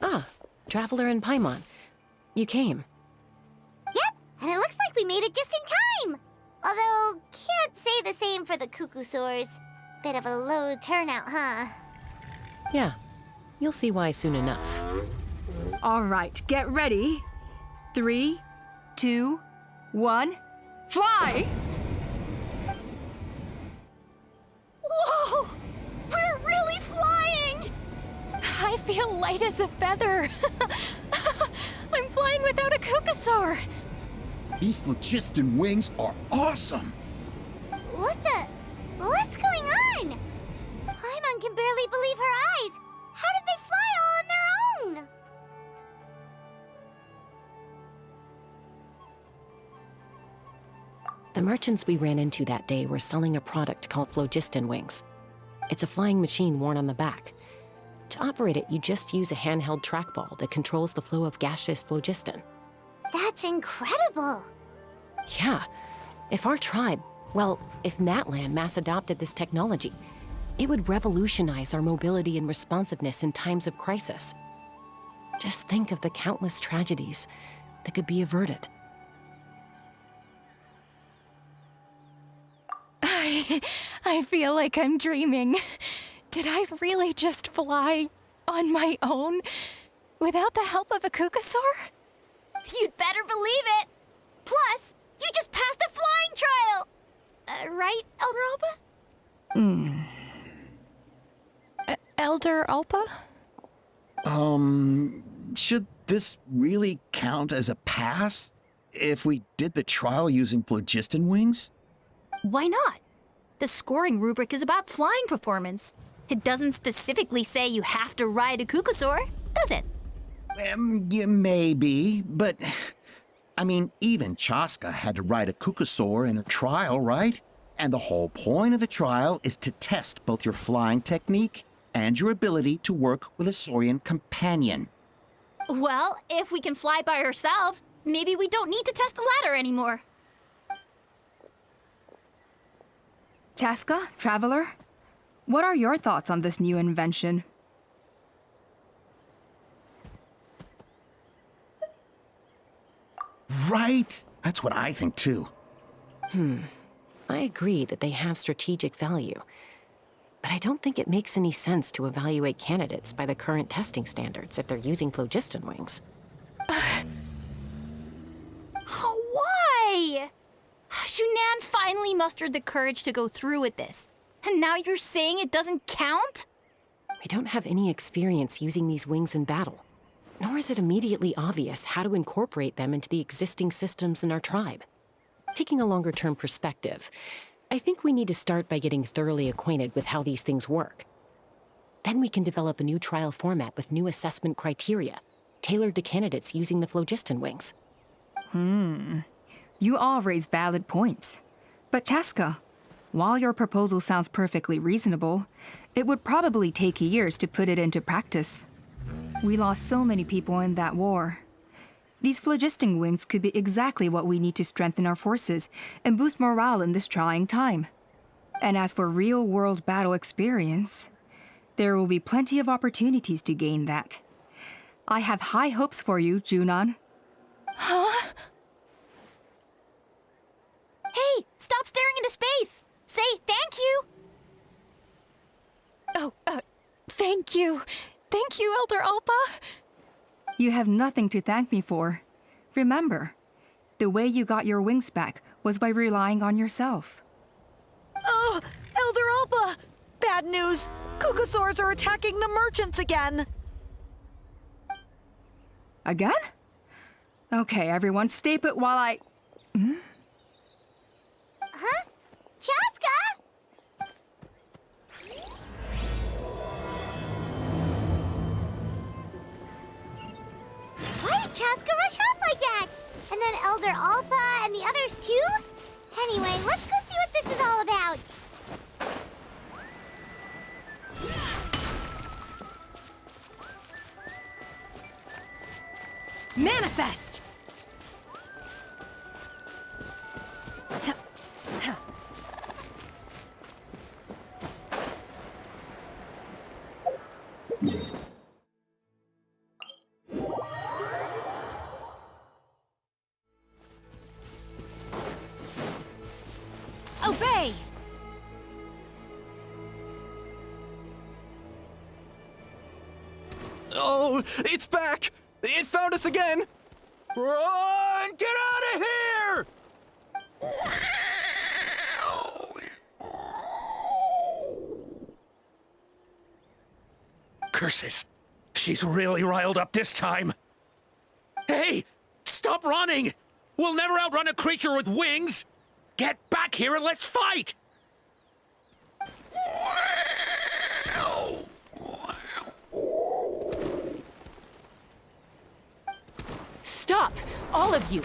Ah, Traveler and Paimon. You came. Yep, and it looks like we made it just in time! Although, can't say the same for the Kukusaurs. Bit of a low turnout, huh? Yeah, you'll see why soon enough. All right, get ready. 3, 2, 1, fly! Whoa! We're really flying! I feel light as a feather. I'm flying without a Kukusaur. These phlogiston wings are awesome! What's going on? Paimon can barely believe her eyes. How did they fly all on their own? The merchants we ran into that day were selling a product called phlogiston wings. It's a flying machine worn on the back. To operate it, you just use a handheld trackball that controls the flow of gaseous phlogiston. That's incredible! Yeah. If our tribe, well, if Natlan mass adopted this technology, it would revolutionize our mobility and responsiveness in times of crisis. Just think of the countless tragedies that could be averted. I feel like I'm dreaming. Did I really just fly on my own without the help of a Kukasaur? You'd better believe it! Plus, you just passed a flying trial! Right, Elder Alpa? Elder Alpa? Should this really count as a pass if we did the trial using phlogiston wings? Why not? The scoring rubric is about flying performance. It doesn't specifically say you have to ride a Kukasaur, does it? Yeah, maybe, but I mean, even Chaska had to ride a Kukasaur in a trial, right? And the whole point of the trial is to test both your flying technique and your ability to work with a Saurian companion. Well, if we can fly by ourselves, maybe we don't need to test the ladder anymore. Chaska, Traveler, what are your thoughts on this new invention? Right? That's what I think too. I agree that they have strategic value, but I don't think it makes any sense to evaluate candidates by the current testing standards if they're using phlogiston wings. Why? Shunan finally mustered the courage to go through with this, and now you're saying it doesn't count? We don't have any experience using these wings in battle, nor is it immediately obvious how to incorporate them into the existing systems in our tribe. Taking a longer-term perspective, I think we need to start by getting thoroughly acquainted with how these things work. Then we can develop a new trial format with new assessment criteria, tailored to candidates using the phlogiston wings. You all raise valid points. But Chaska, while your proposal sounds perfectly reasonable, it would probably take years to put it into practice. We lost so many people in that war. These phlogiston wings could be exactly what we need to strengthen our forces and boost morale in this trying time. And as for real-world battle experience, there will be plenty of opportunities to gain that. I have high hopes for you, Junon. Huh? Hey, stop staring into space! Say thank you! Oh, thank you. Thank you, Elder Alpa. You have nothing to thank me for. Remember, the way you got your wings back was by relying on yourself. Oh, Elder Alpa! Bad news! Kukasaurs are attacking the merchants again! Again? Okay, everyone, stay put while I... Huh? Chaska? Why did Chaska rush off like that? And then Elder Alpa and the others too? Anyway, let's go see what this is all about. Manifest! Obey! Oh, it's back! It found us again! Run! Get out of here! Curses! She's really riled up this time. Hey! Stop running! We'll never outrun a creature with wings! Get back here and let's fight! Stop! All of you!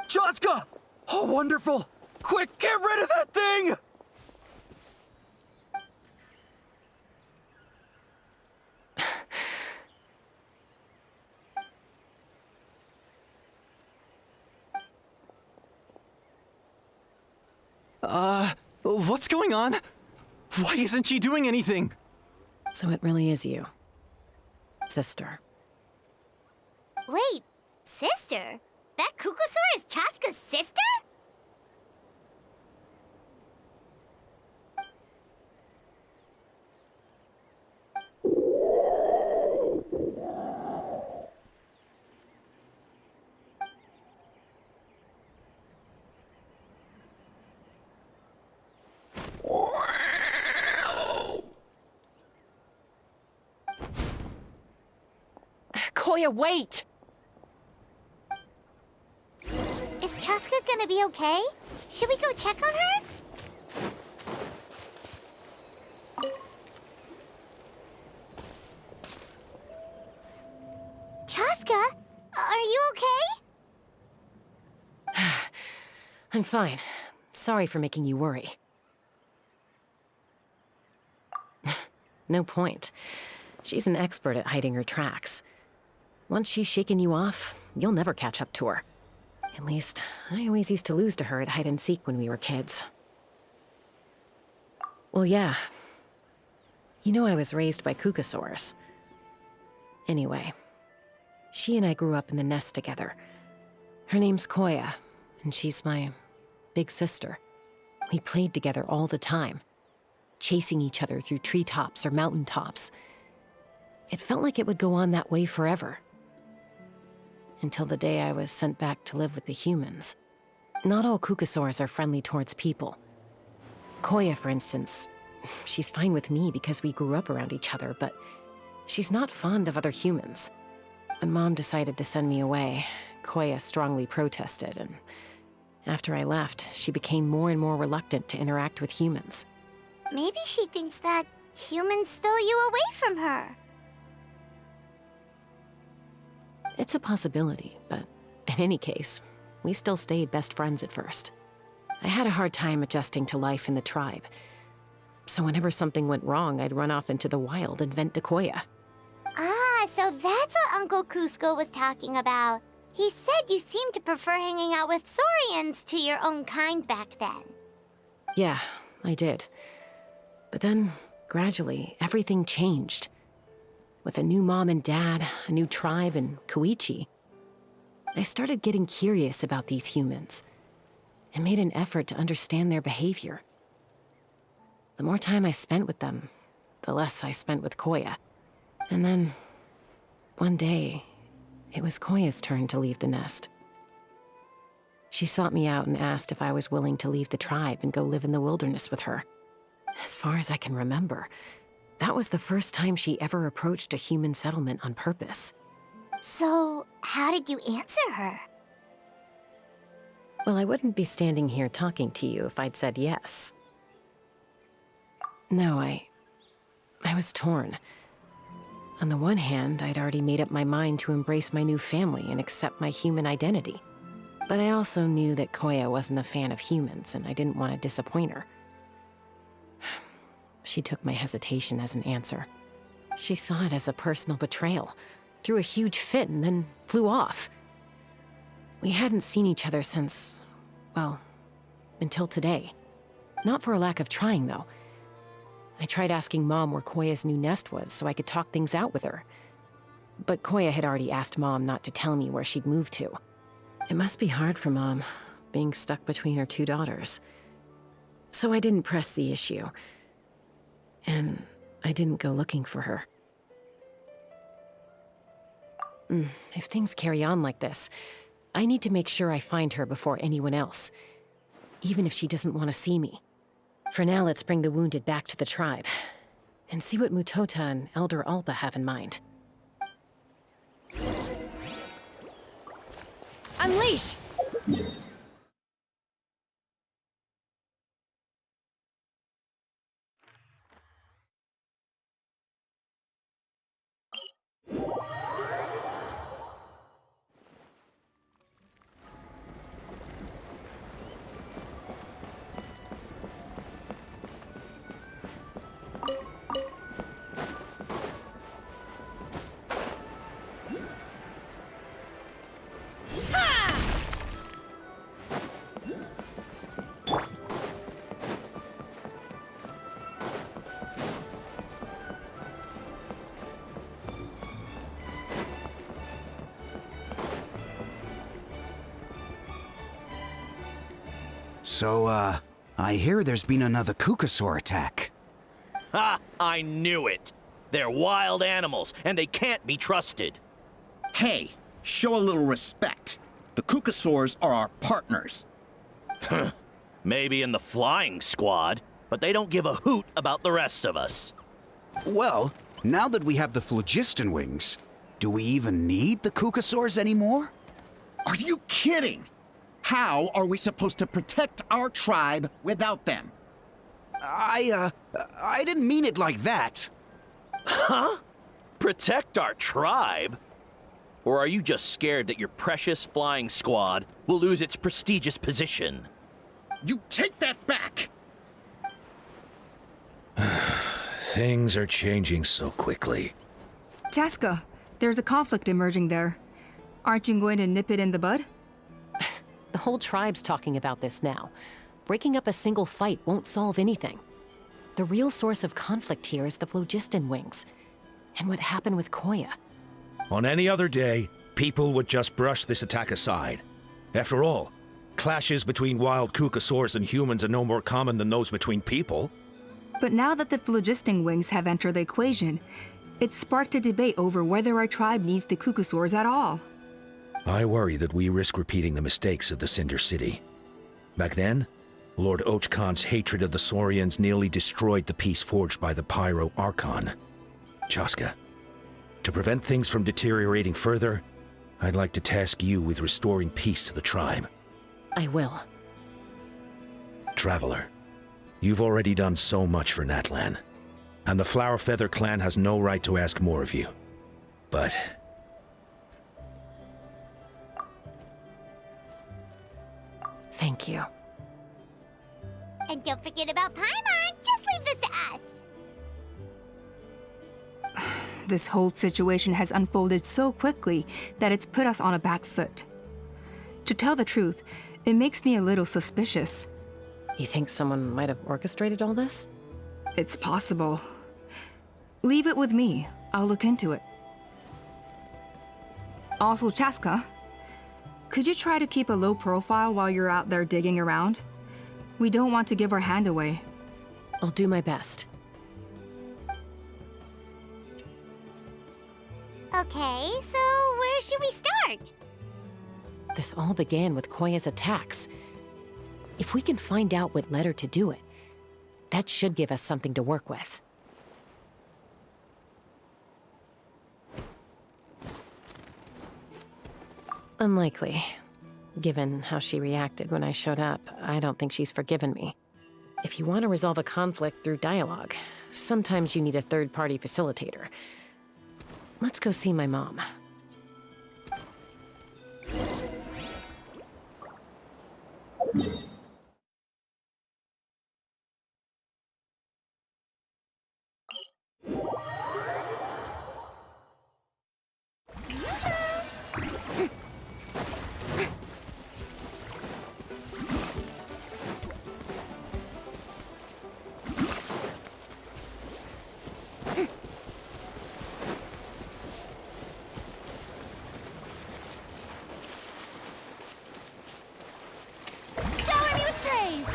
Chaska! Oh, wonderful! Quick, get rid of that thing! What's going on? Why isn't she doing anything? So it really is you, sister. Wait, sister? That Kukusaur is Chaska's sister? Koya, wait! Is Chaska gonna be okay? Should we go check on her? Chaska, are you okay? I'm fine. Sorry for making you worry. No point. She's an expert at hiding her tracks. Once she's shaken you off, you'll never catch up to her. At least, I always used to lose to her at hide-and-seek when we were kids. Well, yeah. You know I was raised by Kukusaurs. Anyway, she and I grew up in the nest together. Her name's Koya, and she's my big sister. We played together all the time, chasing each other through treetops or mountaintops. It felt like it would go on that way forever. Until the day I was sent back to live with the humans. Not all Kukusaurs are friendly towards people. Koya, for instance, she's fine with me because we grew up around each other, but she's not fond of other humans. When Mom decided to send me away, Koya strongly protested, and after I left, she became more and more reluctant to interact with humans. Maybe she thinks that humans stole you away from her. It's a possibility, but in any case, we still stayed best friends at first. I had a hard time adjusting to life in the tribe. So whenever something went wrong, I'd run off into the wild and vent to Koya. Ah, so that's what Uncle Cusco was talking about. He said you seemed to prefer hanging out with Saurians to your own kind back then. Yeah, I did. But then, gradually, everything changed. With a new mom and dad, a new tribe, and Koichi, I started getting curious about these humans and made an effort to understand their behavior. The more time I spent with them, the less I spent with Koya. And then, one day, it was Koya's turn to leave the nest. She sought me out and asked if I was willing to leave the tribe and go live in the wilderness with her. As far as I can remember, that was the first time she ever approached a human settlement on purpose. So, how did you answer her? Well, I wouldn't be standing here talking to you if I'd said yes. No, I was torn. On the one hand, I'd already made up my mind to embrace my new family and accept my human identity. But I also knew that Koya wasn't a fan of humans, and I didn't want to disappoint her. She took my hesitation as an answer. She saw it as a personal betrayal, threw a huge fit, and then flew off. We hadn't seen each other since, well, until today. Not for a lack of trying, though. I tried asking Mom where Koya's new nest was so I could talk things out with her. But Koya had already asked Mom not to tell me where she'd moved to. It must be hard for Mom, being stuck between her two daughters. So I didn't press the issue. And I didn't go looking for her. If things carry on like this, I need to make sure I find her before anyone else, even if she doesn't want to see me. For now, let's bring the wounded back to the tribe, and see what Mutota and Elder Alba have in mind. Unleash! So, I hear there's been another Kukasaur attack. Ha! I knew it! They're wild animals, and they can't be trusted. Hey, show a little respect. The Kukasaurs are our partners. Maybe in the flying squad, but they don't give a hoot about the rest of us. Well, now that we have the phlogiston wings, do we even need the Kukasaurs anymore? Are you kidding? How are we supposed to protect our tribe without them? I didn't mean it like that. Huh? Protect our tribe? Or are you just scared that your precious flying squad will lose its prestigious position? You take that back! Things are changing so quickly. Chaska, there's a conflict emerging there. Aren't you going to nip it in the bud? The whole tribe's talking about this now. Breaking up a single fight won't solve anything. The real source of conflict here is the phlogiston wings, and what happened with Koya. On any other day, people would just brush this attack aside. After all, clashes between wild Kukasaurs and humans are no more common than those between people. But now that the phlogiston wings have entered the equation, it's sparked a debate over whether our tribe needs the Kukasaurs at all. I worry that we risk repeating the mistakes of the Cinder City. Back then, Lord Ochkon's hatred of the Saurians nearly destroyed the peace forged by the Pyro Archon. Chaska, to prevent things from deteriorating further, I'd like to task you with restoring peace to the tribe. I will. Traveler, you've already done so much for Natlan, and the Flower Feather clan has no right to ask more of you. But thank you. And don't forget about Paimon. Just leave this to us. This whole situation has unfolded so quickly that it's put us on a back foot. To tell the truth, it makes me a little suspicious. You think someone might have orchestrated all this? It's possible. Leave it with me. I'll look into it. Also, Chaska, could you try to keep a low profile while you're out there digging around? We don't want to give our hand away. I'll do my best. Okay, so where should we start? This all began with Koya's attacks. If we can find out what led her to do it, that should give us something to work with. Unlikely. Given how she reacted when I showed up, I don't think she's forgiven me. If you want to resolve a conflict through dialogue, sometimes you need a third-party facilitator. Let's go see my mom. Shower me with praise!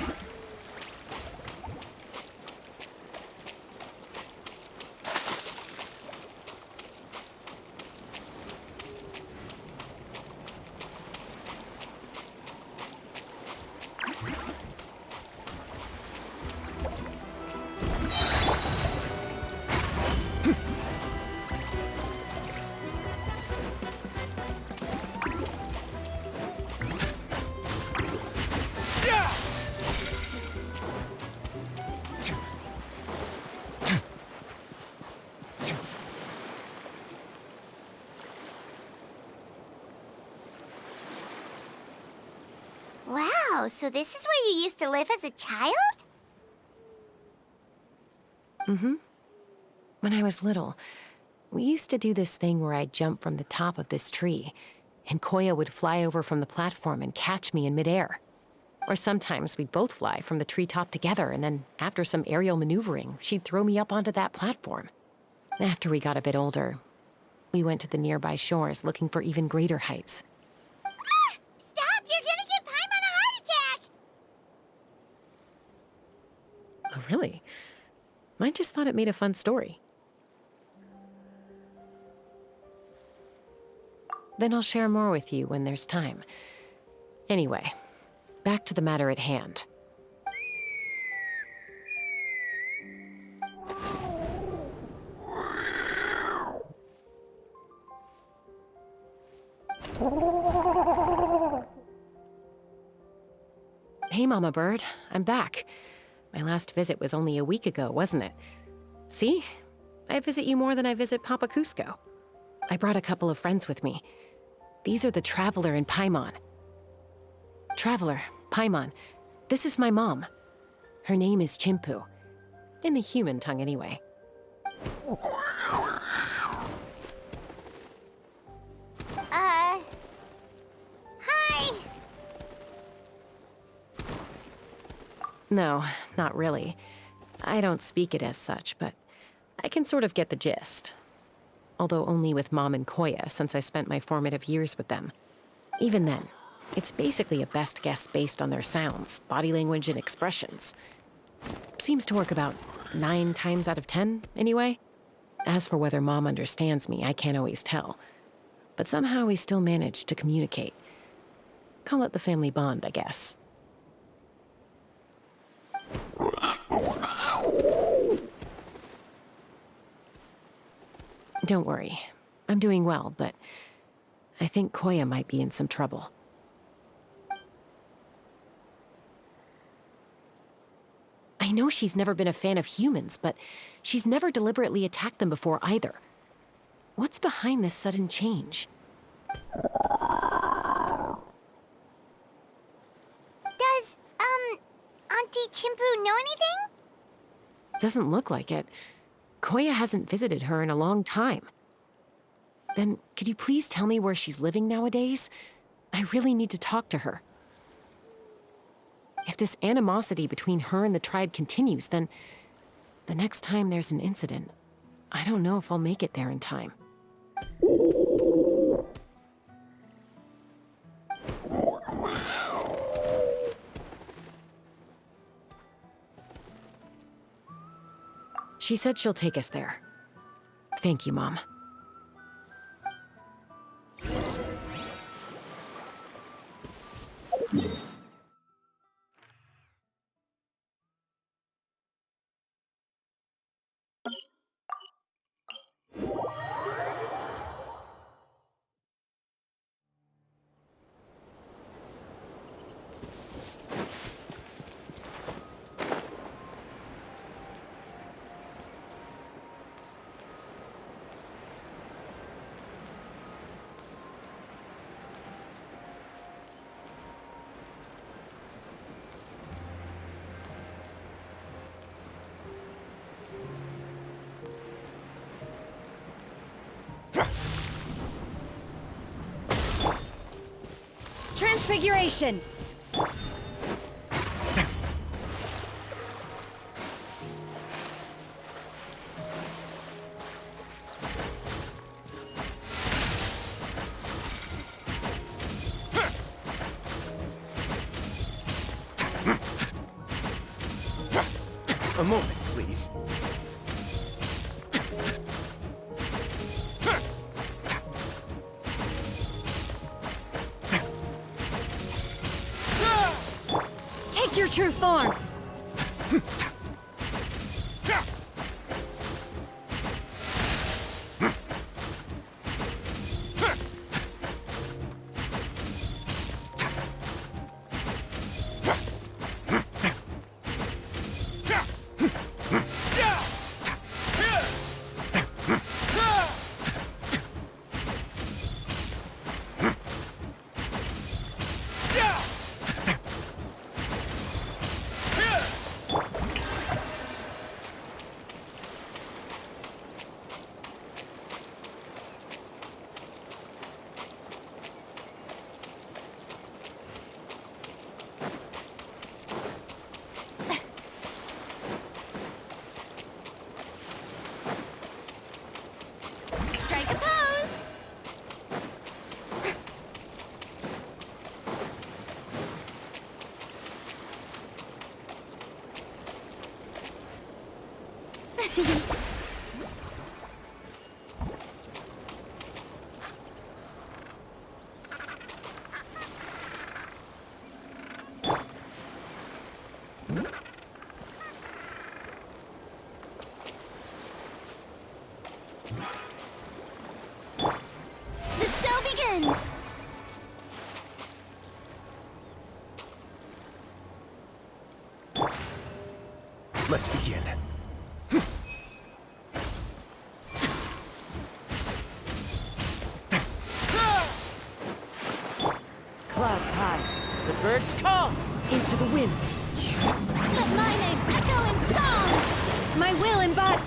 Wow, so this is where you used to live as a child? Mm-hmm. When I was little, we used to do this thing where I'd jump from the top of this tree, and Koya would fly over from the platform and catch me in midair. Or sometimes we'd both fly from the treetop together, and then after some aerial maneuvering, she'd throw me up onto that platform. After we got a bit older, we went to the nearby shores looking for even greater heights. Stop! You're gonna give Paimon a heart attack! Oh, really? I just thought it made a fun story. Then I'll share more with you when there's time. Anyway, back to the matter at hand. Hey, Mama Bird, I'm back. My last visit was only a week ago, wasn't it? See? I visit you more than I visit Papa Cusco. I brought a couple of friends with me. These are the Traveler and Paimon. Traveler, Paimon, this is my mom. Her name is Chimpu. In the human tongue, anyway. Hi! No, not really. I don't speak it as such, but I can sort of get the gist. Although only with Mom and Koya, since I spent my formative years with them. Even then, it's basically a best guess based on their sounds, body language, and expressions. Seems to work about 9 times out of 10, anyway. As for whether Mom understands me, I can't always tell. But somehow we still manage to communicate. Call it the family bond, I guess. Don't worry. I'm doing well, but I think Koya might be in some trouble. I know she's never been a fan of humans, but she's never deliberately attacked them before either. What's behind this sudden change? Does, Auntie Chimpu know anything? Doesn't look like it. Koya hasn't visited her in a long time. Then, could you please tell me where she's living nowadays? I really need to talk to her. If this animosity between her and the tribe continues, then the next time there's an incident, I don't know if I'll make it there in time. She said she'll take us there. Thank you, Mom. Transfiguration! A moment, please. Take your true form! The show begins! Let's begin. Clouds high. The birds call into the wind. Let my name echo in song! My will embody.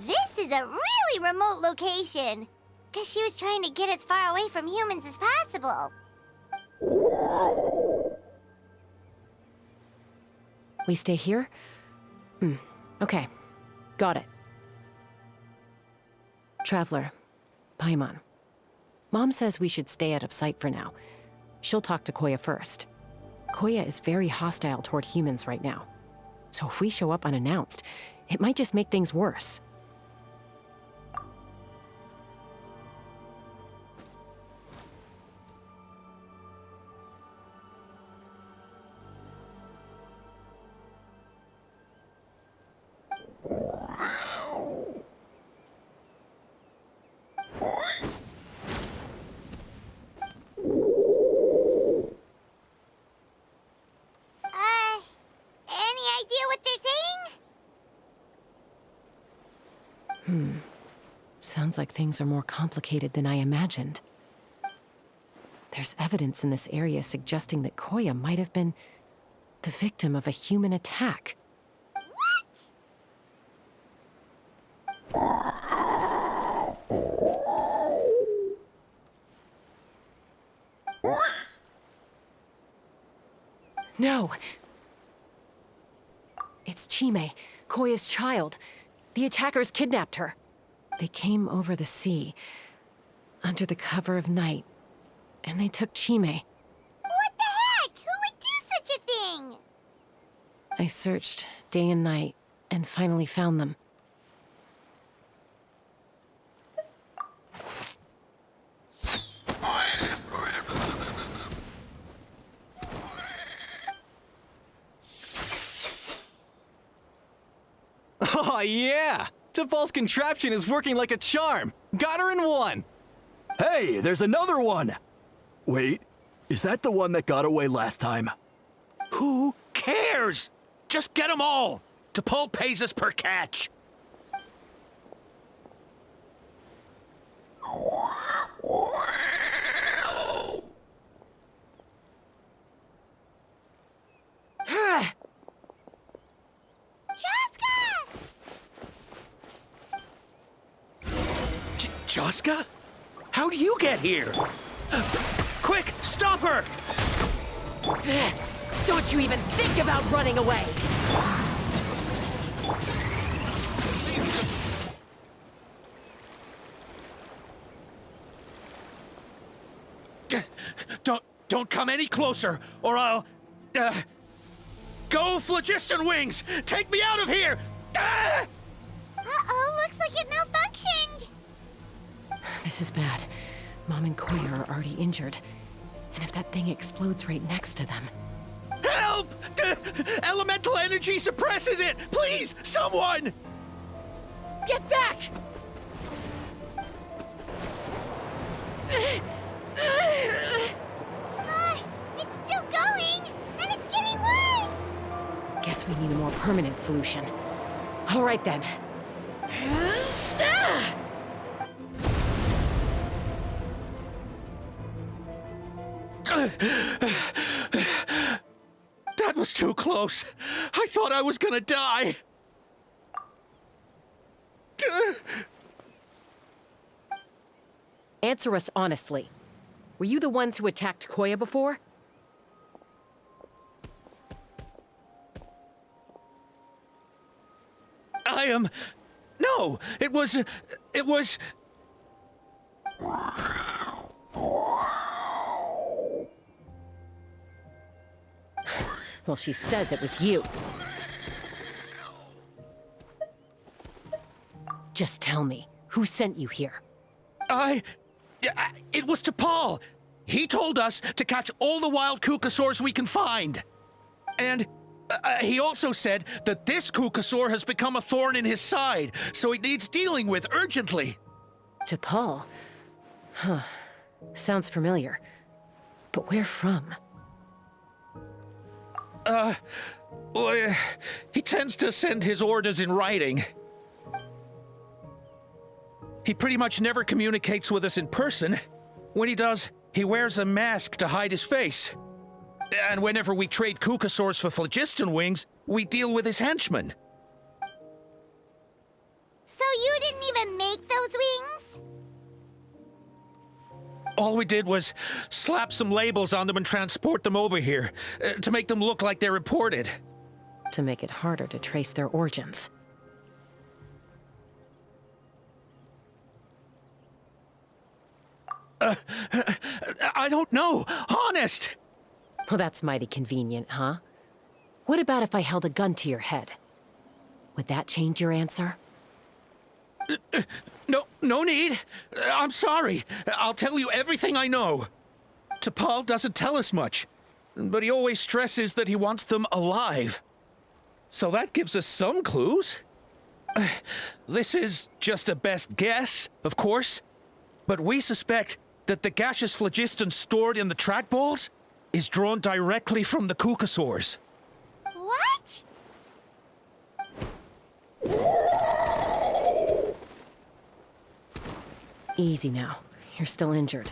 This is a really remote location. Guess she was trying to get as far away from humans as possible. We stay here? Okay. Got it. Traveler. Paimon. Mom says we should stay out of sight for now. She'll talk to Koya first. Koya is very hostile toward humans right now. So if we show up unannounced, it might just make things worse. Any idea what they're saying? Sounds like things are more complicated than I imagined. There's evidence in this area suggesting that Koya might have been the victim of a human attack. No! It's Chime, Koya's child. The attackers kidnapped her. They came over the sea, under the cover of night, and they took Chime. What the heck? Who would do such a thing? I searched day and night, and finally found them. Oh, yeah! Tafal's contraption is working like a charm! Got her in one! Hey, there's another one! Wait, is that the one that got away last time? Who cares? Just get them all! Tafal pays us per catch! Chaska? How do you get here? Quick, stop her! Don't you even think about running away! Don't come any closer, or I'll... Go, Phlogiston Wings! Take me out of here! Uh-oh, looks like it malfunctioned! This is bad. Mom and Koya are already injured. And if that thing explodes right next to them... Help! Elemental energy suppresses it! Please, someone! Get back! It's still going, and it's getting worse! Guess we need a more permanent solution. All right then. That was too close. I thought I was gonna die. Answer us honestly. Were you the ones who attacked Koya before? I am... No, it was... Well, she says it was you. Just tell me, who sent you here? It was to Paul. He told us to catch all the wild Kukasaurs we can find. And he also said that this Kukasaur has become a thorn in his side, so it needs dealing with urgently. To Paul? Huh. Sounds familiar. But where from? Well, he tends to send his orders in writing. He pretty much never communicates with us in person. When he does, he wears a mask to hide his face. And whenever we trade Kukasaurs for phlogiston wings, we deal with his henchmen. So you didn't even make those wings? All we did was slap some labels on them and transport them over here, to make them look like they're imported. To make it harder to trace their origins. I don't know, honest! Well, that's mighty convenient, huh? What about if I held a gun to your head? Would that change your answer? No need. I'm sorry. I'll tell you everything I know. T'Pol doesn't tell us much, but he always stresses that he wants them alive. So that gives us some clues. This is just a best guess, of course, but we suspect that the gaseous phlogiston stored in the trackballs is drawn directly from the Kukasaurs. What? Easy now. You're still injured.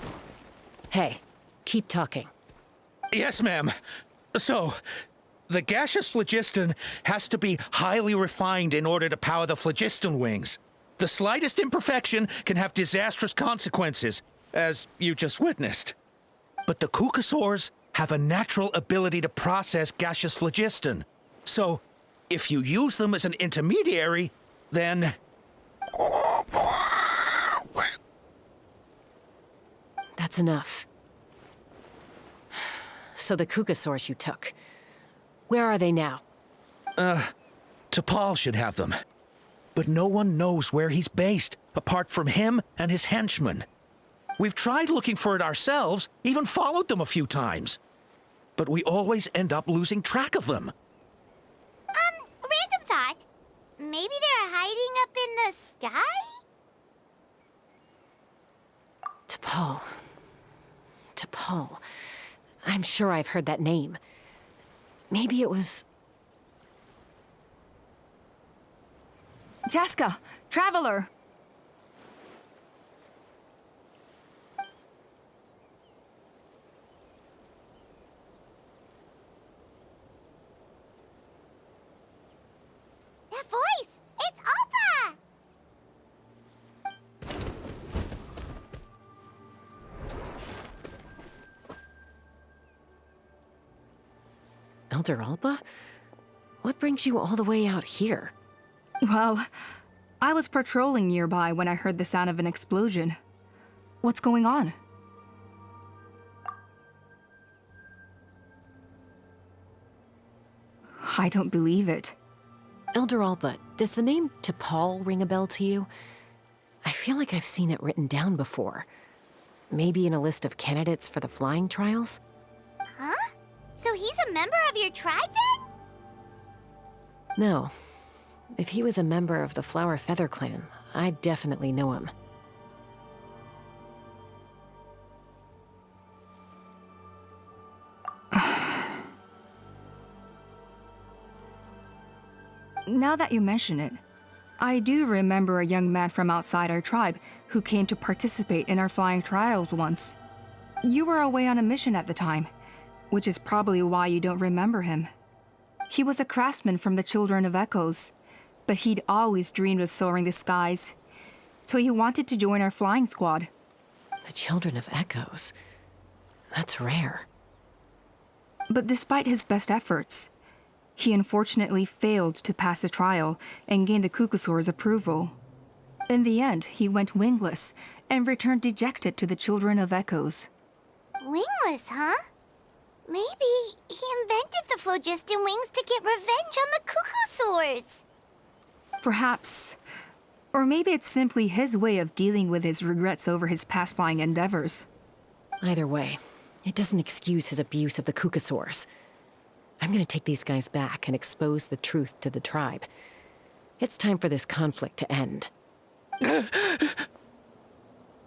Hey, keep talking. Yes, ma'am. So, the gaseous phlogiston has to be highly refined in order to power the phlogiston wings. The slightest imperfection can have disastrous consequences, as you just witnessed. But the Kukasaurs have a natural ability to process gaseous phlogiston. So, if you use them as an intermediary, then... That's enough. So the Kukasaurs you took, where are they now? T'Pol should have them. But no one knows where he's based, apart from him and his henchmen. We've tried looking for it ourselves, even followed them a few times. But we always end up losing track of them. Random thought. Maybe they're hiding up in the sky? T'Pol. T'Pol. I'm sure I've heard that name. Maybe it was... Chaska, Traveler! That voice! It's Oppa! Elder Alba? What brings you all the way out here? Well, I was patrolling nearby when I heard the sound of an explosion. What's going on? I don't believe it. Elder Alba, does the name T'Pol ring a bell to you? I feel like I've seen it written down before. Maybe in a list of candidates for the flying trials? Huh? So he's a member of your tribe then? No. If he was a member of the Flower Feather Clan, I'd definitely know him. Now that you mention it, I do remember a young man from outside our tribe who came to participate in our flying trials once. You were away on a mission at the time, which is probably why you don't remember him. He was a craftsman from the Children of Echoes, but he'd always dreamed of soaring the skies, so he wanted to join our flying squad. The Children of Echoes? That's rare. But despite his best efforts, he unfortunately failed to pass the trial and gain the Kukasaur's approval. In the end, he went wingless and returned dejected to the Children of Echoes. Wingless, huh? Maybe he invented the phlogiston wings to get revenge on the cuckoosaurs. Perhaps. Or maybe it's simply his way of dealing with his regrets over his past flying endeavors. Either way, it doesn't excuse his abuse of the cuckoosaurs. I'm gonna take these guys back and expose the truth to the tribe. It's time for this conflict to end.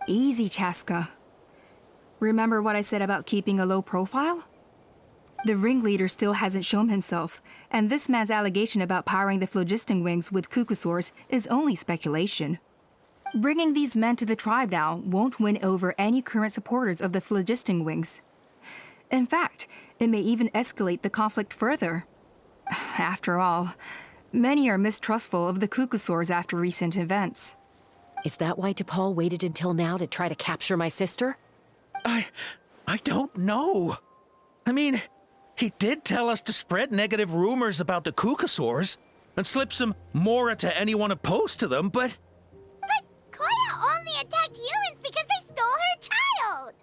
Easy, Chaska. Remember what I said about keeping a low profile? The ringleader still hasn't shown himself, and this man's allegation about powering the phlogiston wings with cuckoosaurs is only speculation. Bringing these men to the tribe now won't win over any current supporters of the phlogiston wings. In fact, it may even escalate the conflict further. After all, many are mistrustful of the cuckoosaurs after recent events. Is that why T'Pol waited until now to try to capture my sister? I don't know. I mean, he did tell us to spread negative rumors about the cuckoosaurs and slip some Mora to anyone opposed to them, but... But Koya only attacked humans because they stole her child!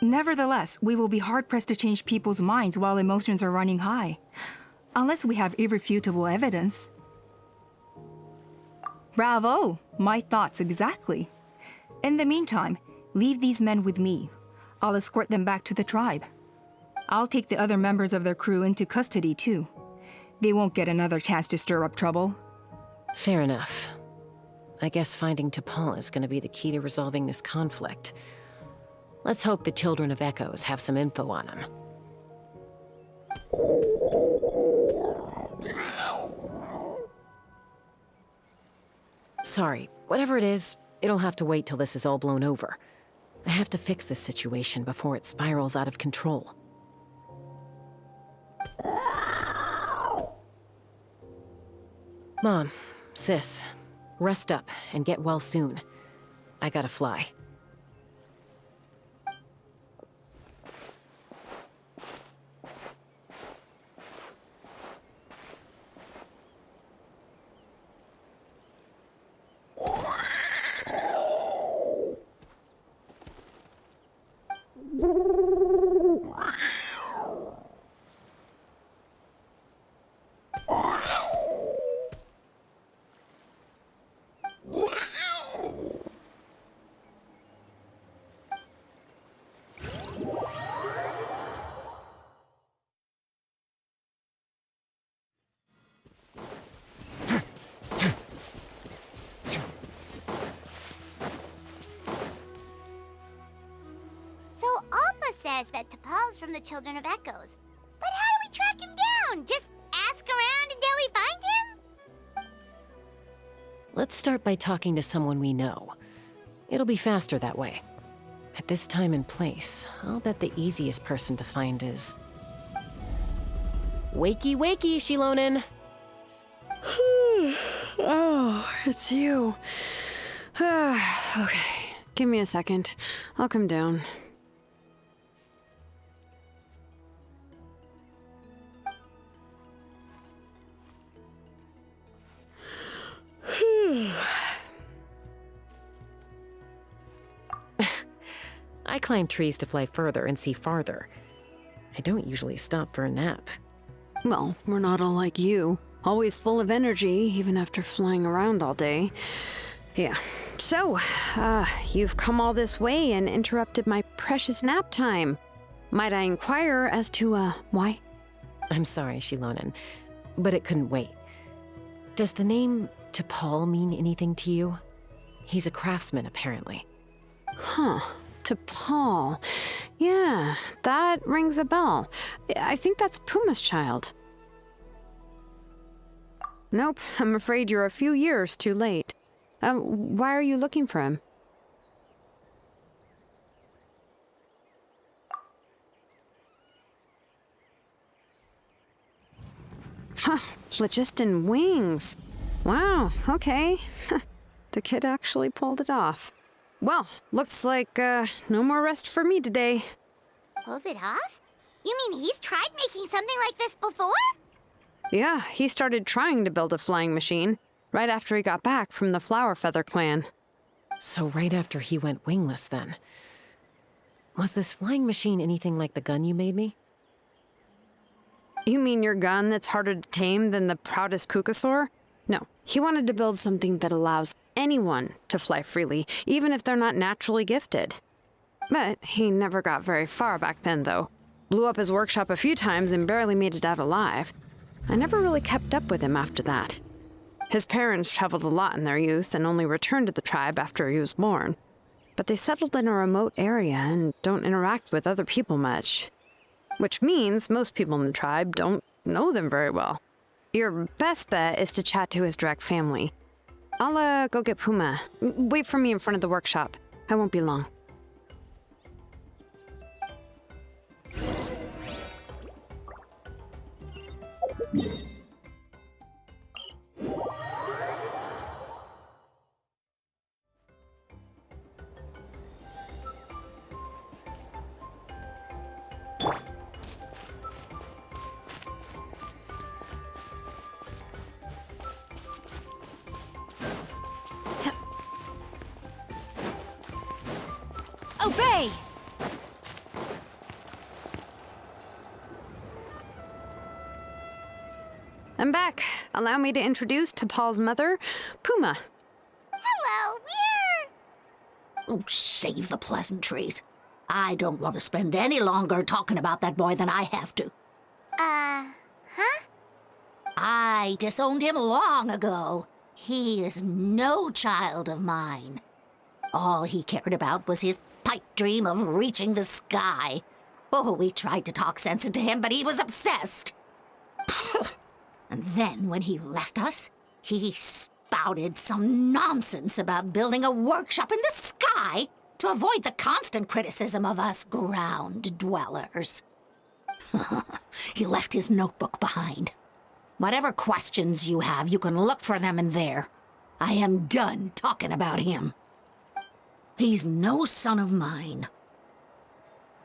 Nevertheless, we will be hard-pressed to change people's minds while emotions are running high. Unless we have irrefutable evidence. Bravo! My thoughts exactly. In the meantime, leave these men with me. I'll escort them back to the tribe. I'll take the other members of their crew into custody too. They won't get another chance to stir up trouble. Fair enough. I guess finding T'Pol is gonna be the key to resolving this conflict. Let's hope the Children of Echoes have some info on him. Sorry, whatever it is, it'll have to wait till this is all blown over. I have to fix this situation before it spirals out of control. Mom, sis, rest up and get well soon. I gotta fly. Says that T'Pol's from the Children of Echoes. But how do we track him down? Just ask around until we find him? Let's start by talking to someone we know. It'll be faster that way. At this time and place, I'll bet the easiest person to find is... Wakey, wakey, Shilonen! Oh, it's you. Okay, give me a second. I'll come down. I climb trees to fly further and see farther. I don't usually stop for a nap. Well, we're not all like you. Always full of energy, even after flying around all day. Yeah. So, you've come all this way and interrupted my precious nap time. Might I inquire as to, why? I'm sorry, Shilonen, but it couldn't wait. Does the name T'Pol mean anything to you? He's a craftsman, apparently. Huh. T'Pol. Yeah, that rings a bell. I think that's Puma's child. Nope, I'm afraid you're a few years too late. Why are you looking for him? Huh, phlogiston wings. Wow, okay. The kid actually pulled it off. Well, looks like, no more rest for me today. Pulled it off? You mean he's tried making something like this before? Yeah, he started trying to build a flying machine right after he got back from the Flower Feather clan. So right after he went wingless, then. Was this flying machine anything like the gun you made me? You mean your gun that's harder to tame than the proudest Kukasaur? No, he wanted to build something that allows anyone to fly freely, even if they're not naturally gifted. But he never got very far back then, though. Blew up his workshop a few times and barely made it out alive. I never really kept up with him after that. His parents traveled a lot in their youth and only returned to the tribe after he was born. But they settled in a remote area and don't interact with other people much. Which means most people in the tribe don't know them very well. Your best bet is to chat to his direct family. I'll go get Puma. Wait for me in front of the workshop. I won't be long. Obey! I'm back. Allow me to introduce T'Pol's mother, Puma. Hello, Oh, save the pleasantries. I don't want to spend any longer talking about that boy than I have to. Huh? I disowned him long ago. He is no child of mine. All he cared about was his pipe dream of reaching the sky. Oh, we tried to talk sense into him, but he was obsessed. And then when he left us, he spouted some nonsense about building a workshop in the sky to avoid the constant criticism of us ground dwellers. He left his notebook behind. Whatever questions you have, you can look for them in there. I am done talking about him. He's no son of mine.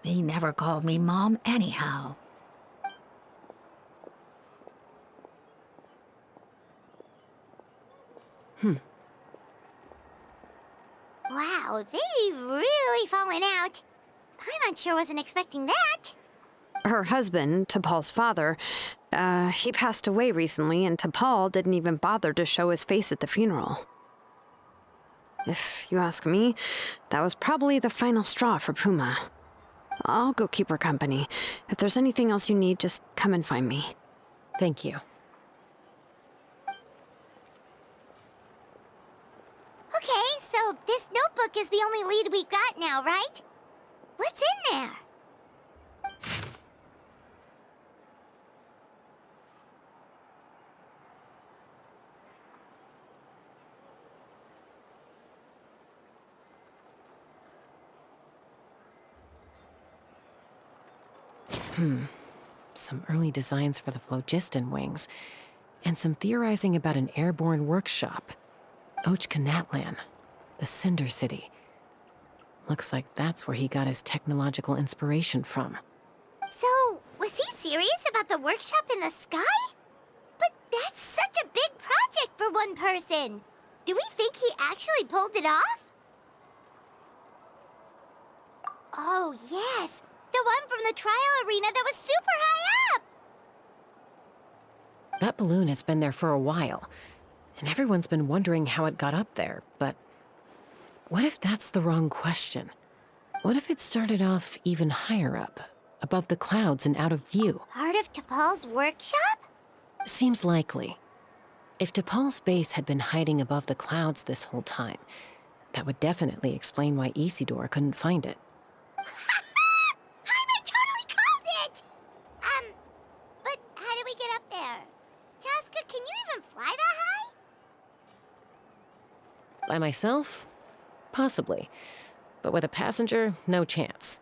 He never called me Mom anyhow. Wow, they've really fallen out. Paimon sure wasn't expecting that. Her husband, T'Pol's father, he passed away recently, and T'Pol didn't even bother to show his face at the funeral. If you ask me, that was probably the final straw for Puma. I'll go keep her company. If there's anything else you need, just come and find me. Thank you. Okay, so this notebook is the only lead we've got now, right? What's in there? Some early designs for the phlogiston wings, and some theorizing about an airborne workshop. Ochkanatlan, the Cinder City. Looks like that's where he got his technological inspiration from. So, was he serious about the workshop in the sky? But that's such a big project for one person. Do we think he actually pulled it off? Oh, yes. The one from the trial arena that was super high up! That balloon has been there for a while, and everyone's been wondering how it got up there, but what if that's the wrong question? What if it started off even higher up, above the clouds and out of view? Part of T'Pol's workshop? Seems likely. If T'Pol's base had been hiding above the clouds this whole time, that would definitely explain why Isidore couldn't find it. I totally called it! But how do we get up there? Chaska, can you even fly that high? By myself? Possibly. But with a passenger, no chance.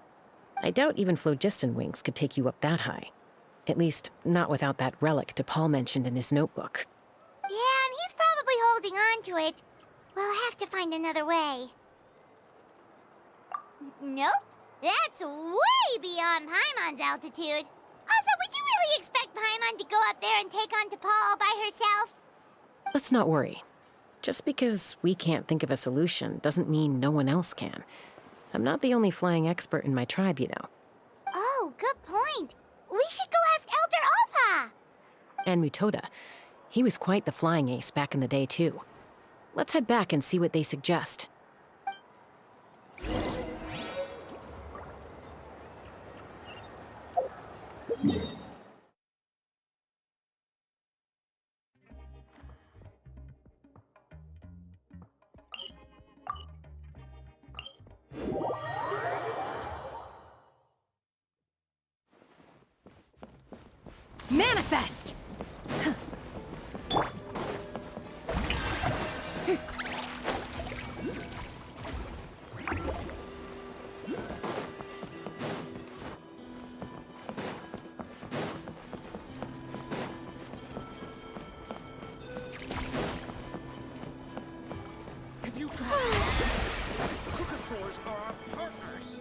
I doubt even phlogiston wings could take you up that high. At least, not without that relic T'Pol mentioned in his notebook. Yeah, and he's probably holding on to it. We'll have to find another way. Nope. That's way beyond Paimon's altitude. Also, would you really expect Paimon to go up there and take on T'Pol all by herself? Let's not worry. Just because we can't think of a solution doesn't mean no one else can. I'm not the only flying expert in my tribe, you know. Oh, good point. We should go ask Elder Alpa! And Mutoda. He was quite the flying ace back in the day, too. Let's head back and see what they suggest. Manifest! Have you got Cucusaurs are our partners.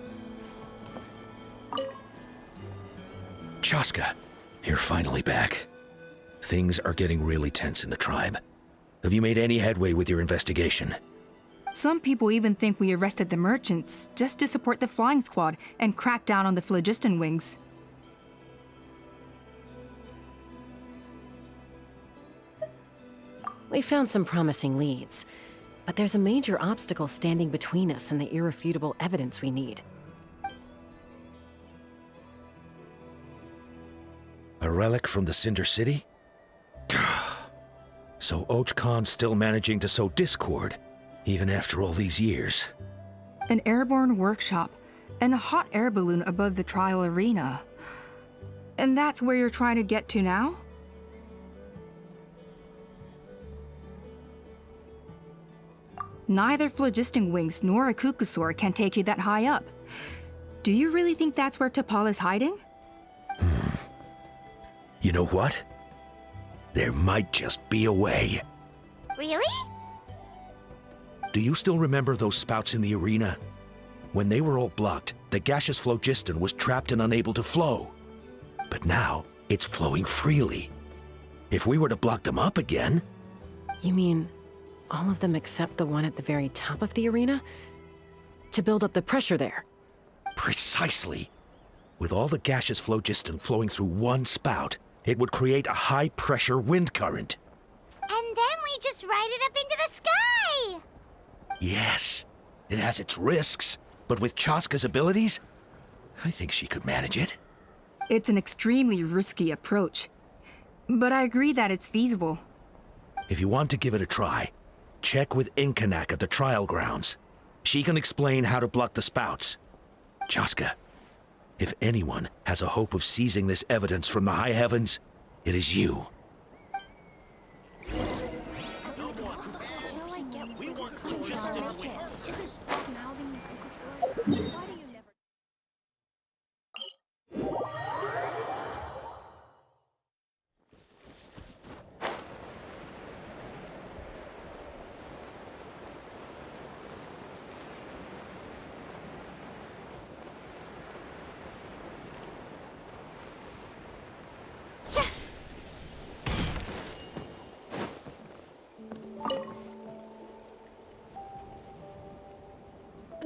Chaska, you're finally back. Things are getting really tense in the tribe. Have you made any headway with your investigation? Some people even think we arrested the merchants just to support the flying squad and crack down on the phlogiston wings. We found some promising leads, but there's a major obstacle standing between us and the irrefutable evidence we need. A relic from the Cinder City? So Och Khan's still managing to sow discord, even after all these years. An airborne workshop and a hot air balloon above the trial arena. And that's where you're trying to get to now? Neither phlogiston wings nor a Cucusaur can take you that high up. Do you really think that's where T'Pol is hiding? You know what? There might just be a way. Really? Do you still remember those spouts in the arena? When they were all blocked, the gaseous phlogiston was trapped and unable to flow. But now, it's flowing freely. If we were to block them up again... You mean all of them except the one at the very top of the arena? To build up the pressure there? Precisely. With all the gaseous phlogiston flowing through one spout, it would create a high-pressure wind current. And then we just ride it up into the sky! Yes, it has its risks, but with Chaska's abilities, I think she could manage it. It's an extremely risky approach, but I agree that it's feasible. If you want to give it a try, check with Inkanak at the trial grounds. She can explain how to block the spouts. Chaska, if anyone has a hope of seizing this evidence from the high heavens, it is you.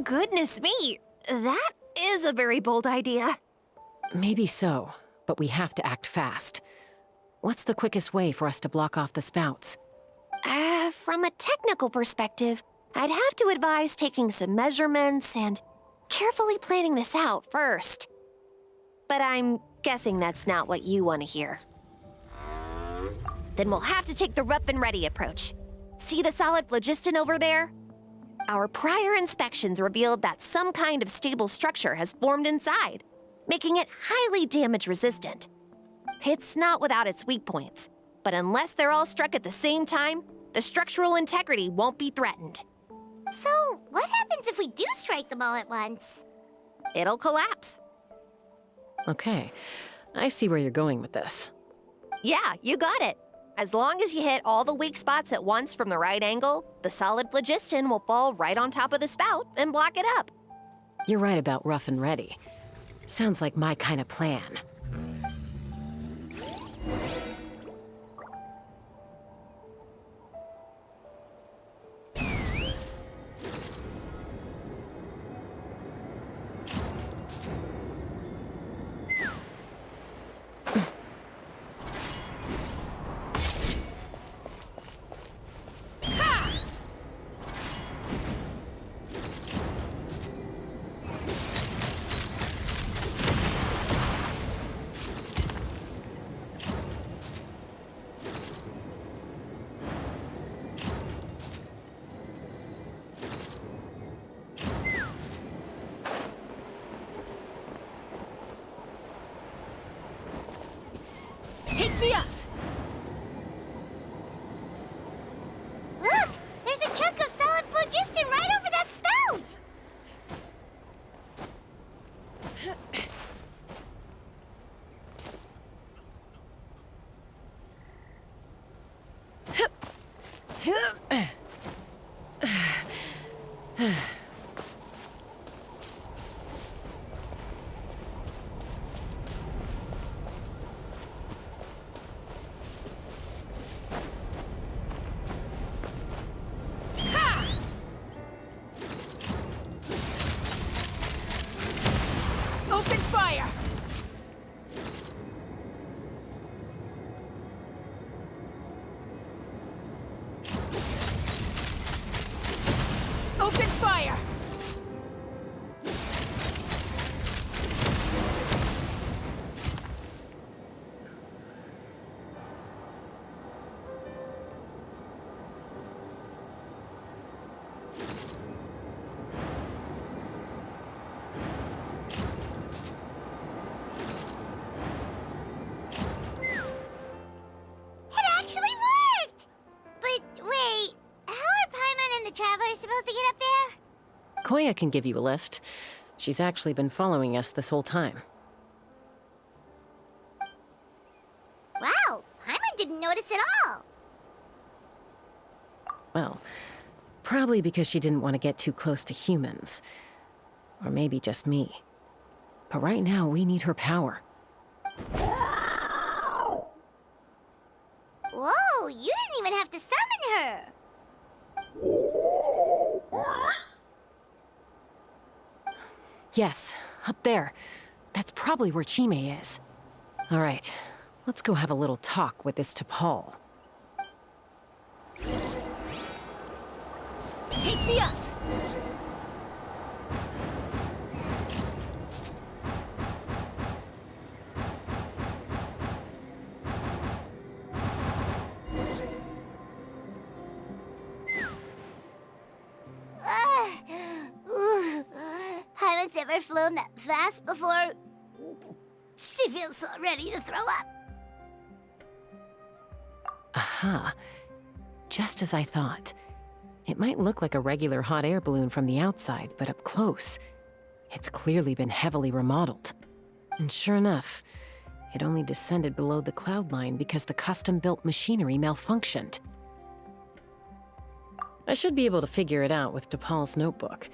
Goodness me, that is a very bold idea. Maybe so, but we have to act fast. What's the quickest way for us to block off the spouts? From a technical perspective, I'd have to advise taking some measurements and carefully planning this out first. But I'm guessing that's not what you want to hear. Then we'll have to take the rough and ready approach. See the solid phlogiston over there? Our prior inspections revealed that some kind of stable structure has formed inside, making it highly damage resistant. It's not without its weak points, but unless they're all struck at the same time, the structural integrity won't be threatened. So, what happens if we do strike them all at once? It'll collapse. Okay, I see where you're going with this. Yeah, you got it. As long as you hit all the weak spots at once from the right angle, the solid phlogiston will fall right on top of the spout and block it up. You're right about rough and ready. Sounds like my kind of plan. Open fire! Open fire! It actually worked! But wait, how are Paimon and the Traveler supposed to get up there? Koya can give you a lift. She's actually been following us this whole time. Wow, Paimon didn't notice at all. Well, probably because she didn't want to get too close to humans. Or maybe just me. But right now, we need her power. Whoa, you didn't even have to summon her. Yes, up there. That's probably where Chime is. All right, let's go have a little talk with this T'Pol. Take me up! Haven't ever flown that fast before. She feels so ready to throw up. Aha. Just as I thought. It might look like a regular hot air balloon from the outside, but up close, it's clearly been heavily remodeled. And sure enough, it only descended below the cloud line because the custom-built machinery malfunctioned. I should be able to figure it out with T'Pol's notebook.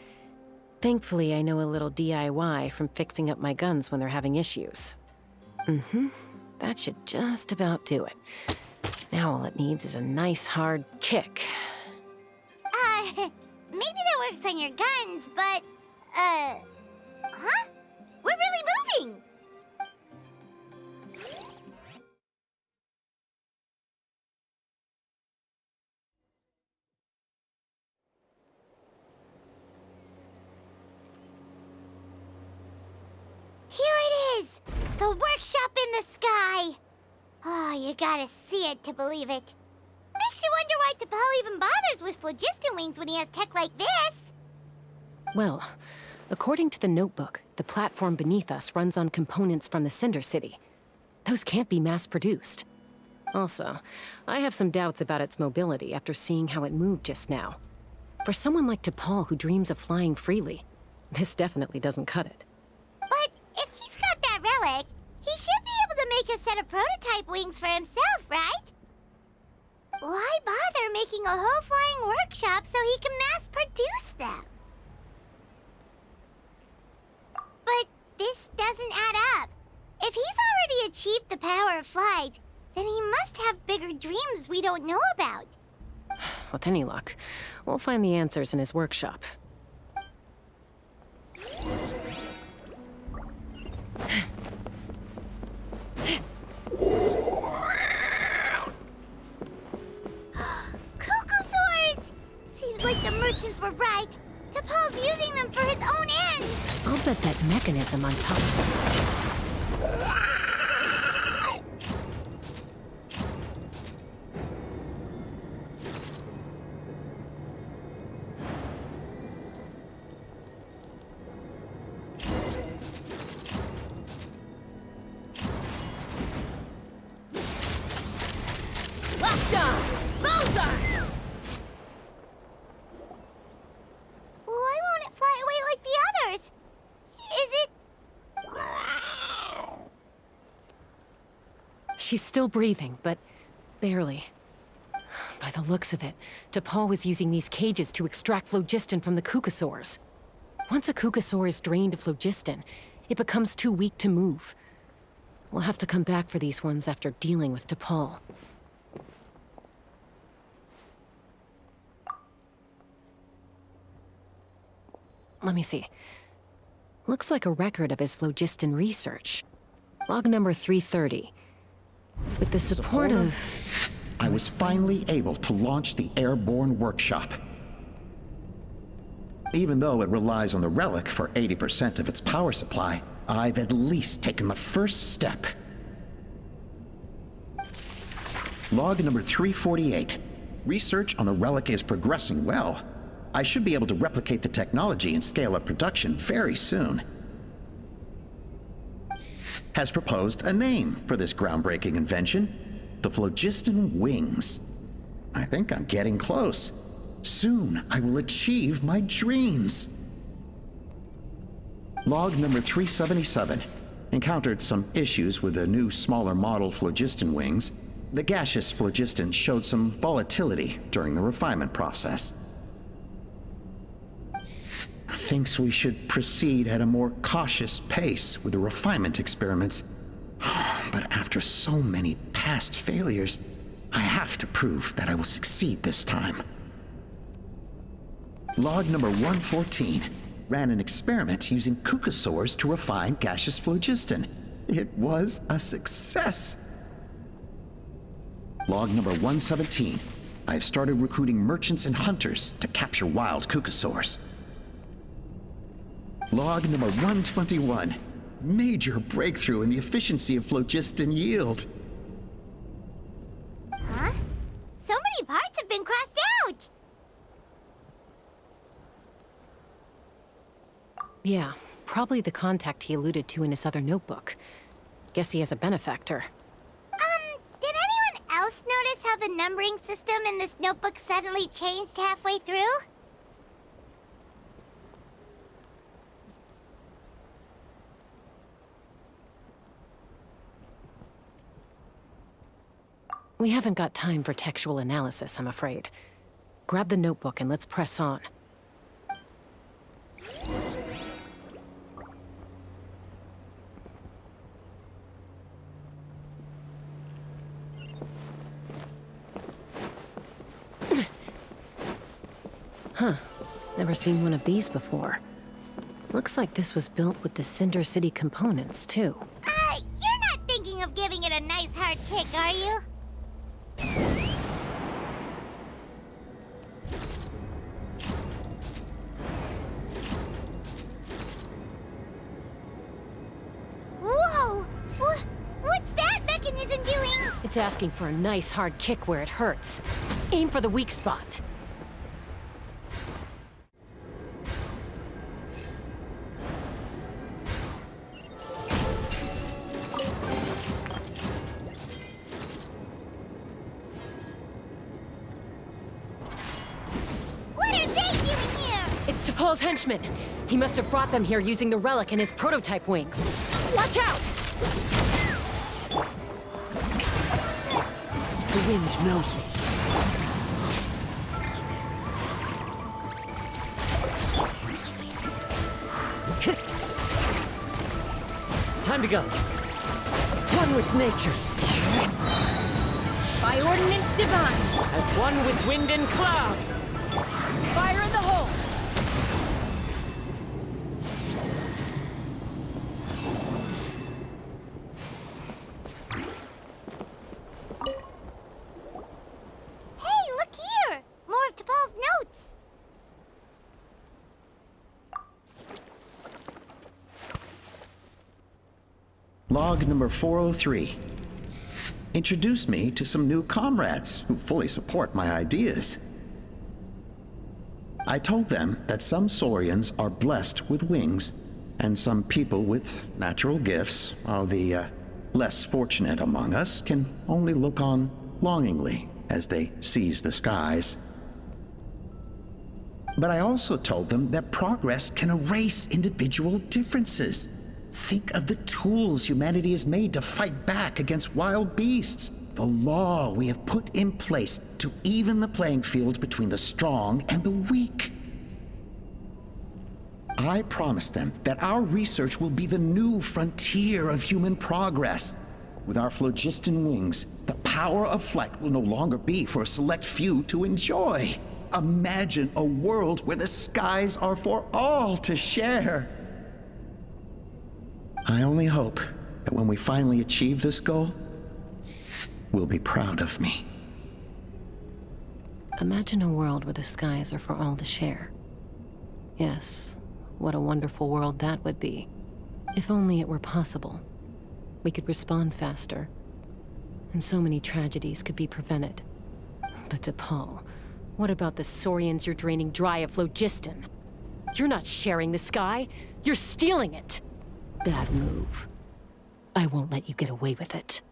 Thankfully, I know a little DIY from fixing up my guns when they're having issues. That should just about do it. Now all it needs is a nice hard kick. Maybe that works on your guns, but, huh? We're really moving! Here it is! The workshop in the sky! Oh, you gotta see it to believe it. Makes you wonder why T'Pol even bothers with phlogiston wings when he has tech like this. Well, according to the notebook, the platform beneath us runs on components from the Cinder City. Those can't be mass-produced. Also, I have some doubts about its mobility after seeing how it moved just now. For someone like T'Pol who dreams of flying freely, this definitely doesn't cut it. But if he's got that relic, he should be able to make a set of prototype wings for himself, right? Why bother making a whole flying workshop so he can mass-produce them? But this doesn't add up. If he's already achieved the power of flight, then he must have bigger dreams we don't know about. With any luck, we'll find the answers in his workshop. Cuckoosaurs! Seems like the merchants were right. T'Pol's using them for his own ends. I'll bet that mechanism on top. Why won't it fly away like the others? Is it... She's still breathing, but barely. By the looks of it, T'Pol was using these cages to extract phlogiston from the Kukasaurs. Once a Kukasaur is drained of phlogiston, it becomes too weak to move. We'll have to come back for these ones after dealing with T'Pol. Let me see. Looks like a record of his phlogiston research. Log number 330. With the support of... I was finally able to launch the airborne workshop. Even though it relies on the relic for 80% of its power supply, I've at least taken the first step. Log number 348. Research on the relic is progressing well. I should be able to replicate the technology and scale up production very soon. Has proposed a name for this groundbreaking invention, the phlogiston wings. I think I'm getting close. Soon I will achieve my dreams. Log number 377. Encountered some issues with the new smaller model phlogiston wings. The gaseous phlogiston showed some volatility during the refinement process. Thinks we should proceed at a more cautious pace with the refinement experiments. But after so many past failures, I have to prove that I will succeed this time. Log number 114. Ran an experiment using Kukasaurs to refine gaseous phlogiston. It was a success. Log number 117. I have started recruiting merchants and hunters to capture wild Kukasaurs. Log number 121. Major breakthrough in the efficiency of phlogiston yield. Huh? So many parts have been crossed out! Yeah, probably the contact he alluded to in his other notebook. Guess he has a benefactor. Did anyone else notice how the numbering system in this notebook suddenly changed halfway through? We haven't got time for textual analysis, I'm afraid. Grab the notebook and let's press on. Huh. Never seen one of these before. Looks like this was built with the Cinder City components, too. You're not thinking of giving it a nice hard kick, are you? Whoa! What's that mechanism doing? It's asking for a nice hard kick where it hurts. Aim for the weak spot. Paul's henchman. He must have brought them here using the relic and his prototype wings. Watch out! The wind knows me. Time to go. One with nature. By ordinance divine. As one with wind and cloud. Fire in the hole. Log number 403. Introduced me to some new comrades who fully support my ideas. I told them that some Saurians are blessed with wings, and some people with natural gifts, while the less fortunate among us can only look on longingly as they seize the skies. But I also told them that progress can erase individual differences. Think of the tools humanity has made to fight back against wild beasts, the law we have put in place to even the playing field between the strong and the weak. I promised them that our research will be the new frontier of human progress. With our phlogiston wings, the power of flight will no longer be for a select few to enjoy. Imagine a world where the skies are for all to share. I only hope that when we finally achieve this goal, we'll be proud of me. Imagine a world where the skies are for all to share. Yes, what a wonderful world that would be. If only it were possible. We could respond faster, and so many tragedies could be prevented. But to Paul, what about the saurians you're draining dry of phlogiston? You're not sharing the sky, you're stealing it! Bad move. I won't let you get away with it.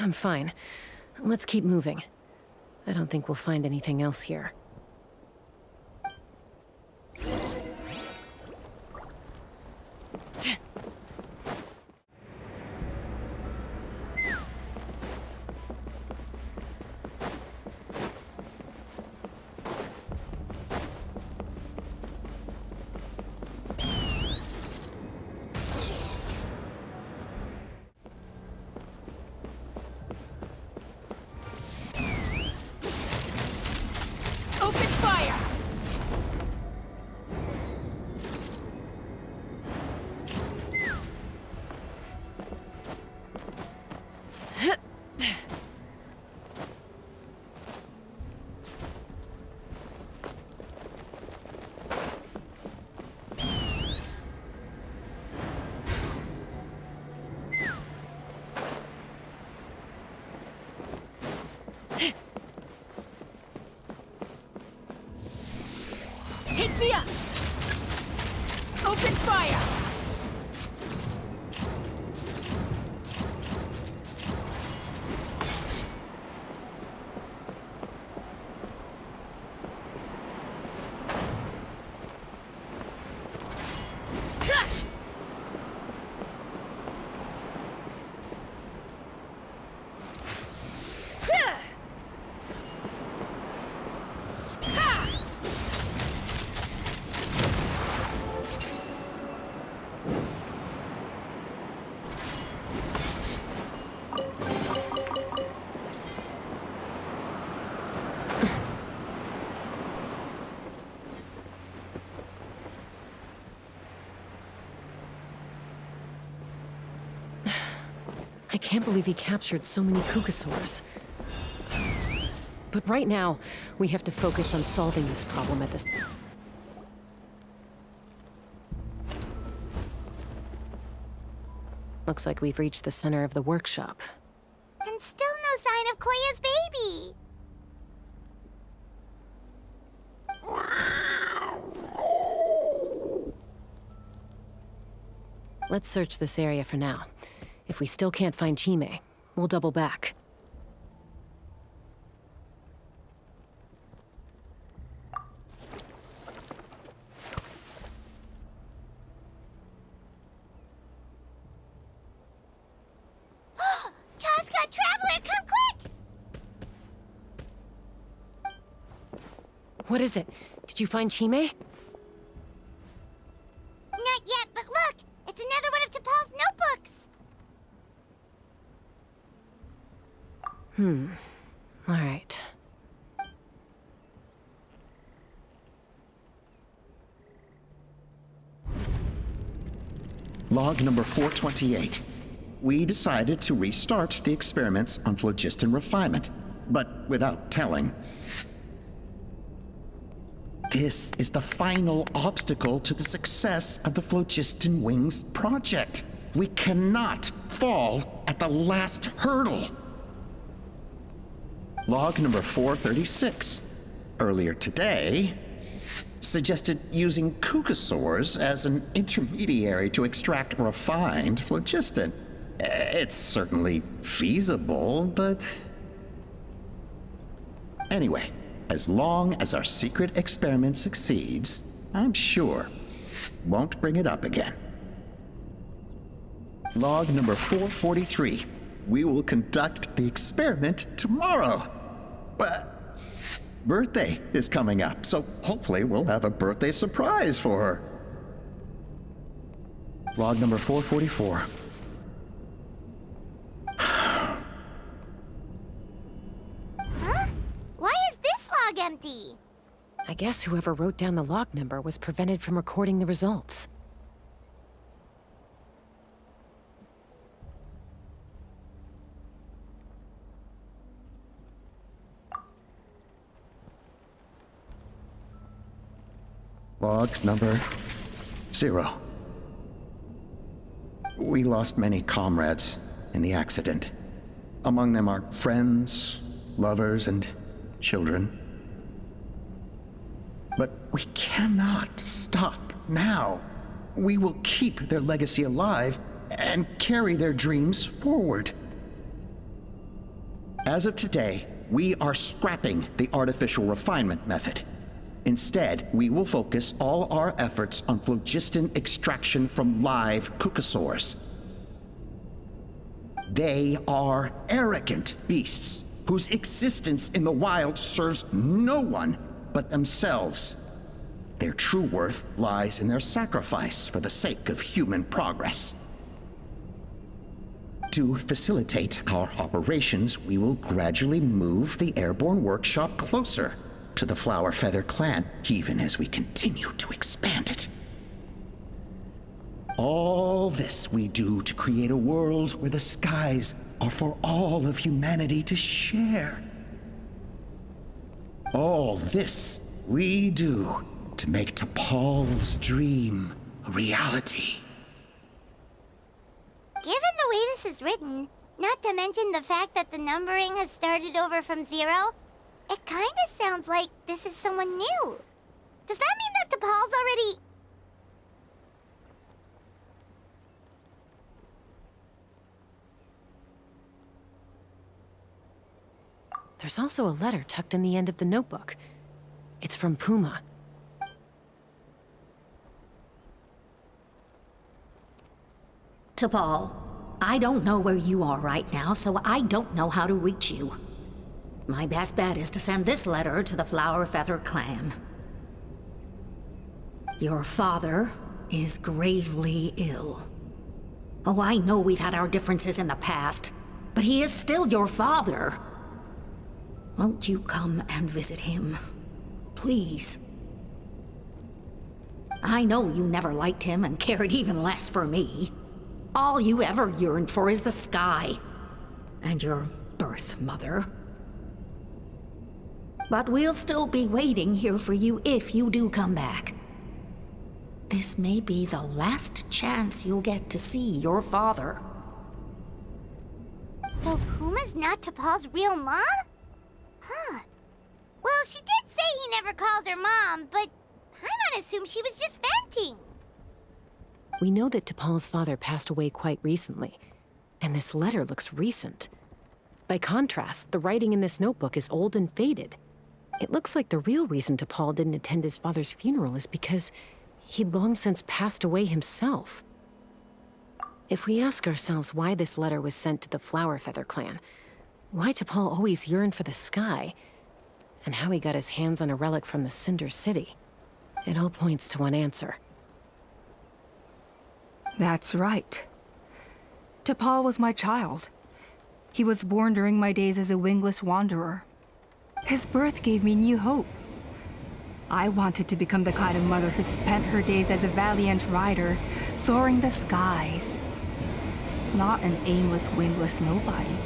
I'm fine. Let's keep moving. I don't think we'll find anything else here. Take me up! Open fire! I can't believe he captured so many Kukasaurs. But right now, we have to focus on solving this problem at this... Looks like we've reached the center of the workshop. And still no sign of Koya's baby. Let's search this area for now. If we still can't find Chime, we'll double back. Chaska, Traveler, come quick! What is it? Did you find Chime? Not yet, but look! It's another one of T'Pol's notebooks! All right. Log number 428. We decided to restart the experiments on phlogiston refinement, but without telling. This is the final obstacle to the success of the Phlogiston Wings project. We cannot fall at the last hurdle. Log number 436. Earlier today, suggested using Kukasaurs as an intermediary to extract refined phlogiston. It's certainly feasible, but... Anyway, as long as our secret experiment succeeds, I'm sure won't bring it up again. Log number 443. We will conduct the experiment tomorrow. But birthday is coming up, so hopefully we'll have a birthday surprise for her. Log number 444. Huh? Why is this log empty? I guess whoever wrote down the log number was prevented from recording the results. Log number 0. We lost many comrades in the accident. Among them are friends, lovers, and children. But we cannot stop now. We will keep their legacy alive and carry their dreams forward. As of today, we are scrapping the artificial refinement method. Instead, we will focus all our efforts on phlogiston extraction from live kukasaurs. They are arrogant beasts whose existence in the wild serves no one but themselves. Their true worth lies in their sacrifice for the sake of human progress. To facilitate our operations, we will gradually move the airborne workshop closer to the Flower Feather clan, even as we continue to expand it. All this we do to create a world where the skies are for all of humanity to share. All this we do to make T'Pol's dream a reality. Given the way this is written, not to mention the fact that the numbering has started over from 0, it kinda sounds like this is someone new. Does that mean that T'Pol's already... There's also a letter tucked in the end of the notebook. It's from Puma. T'Pol, I don't know where you are right now, so I don't know how to reach you. My best bet is to send this letter to the Flower Feather clan. Your father is gravely ill. Oh, I know we've had our differences in the past, but he is still your father. Won't you come and visit him? Please. I know you never liked him and cared even less for me. All you ever yearned for is the sky. And your birth mother. But we'll still be waiting here for you if you do come back. This may be the last chance you'll get to see your father. So Puma's not T'Pol's real mom? Huh. Well, she did say he never called her mom, but I'm gonna assume she was just venting. We know that T'Pol's father passed away quite recently, and this letter looks recent. By contrast, the writing in this notebook is old and faded. It looks like the real reason T'Pol didn't attend his father's funeral is because he'd long since passed away himself. If we ask ourselves why this letter was sent to the Flower Feather clan, why T'Pol always yearned for the sky, and how he got his hands on a relic from the Cinder City, it all points to one answer. That's right. T'Pol was my child. He was born during my days as a wingless wanderer. His birth gave me new hope. I wanted to become the kind of mother who spent her days as a valiant rider, soaring the skies. Not an aimless, wingless nobody.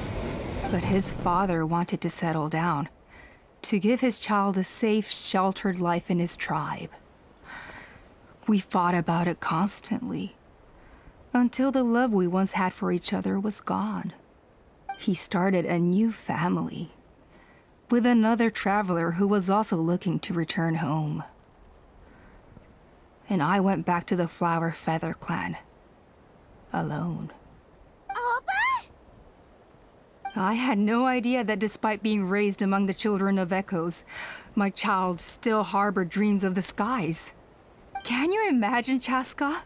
But his father wanted to settle down, to give his child a safe, sheltered life in his tribe. We fought about it constantly, until the love we once had for each other was gone. He started a new family, with another traveler who was also looking to return home. And I went back to the Flower Feather clan, alone. Alba? I had no idea that despite being raised among the children of echoes, my child still harbored dreams of the skies. Can you imagine, Chaska?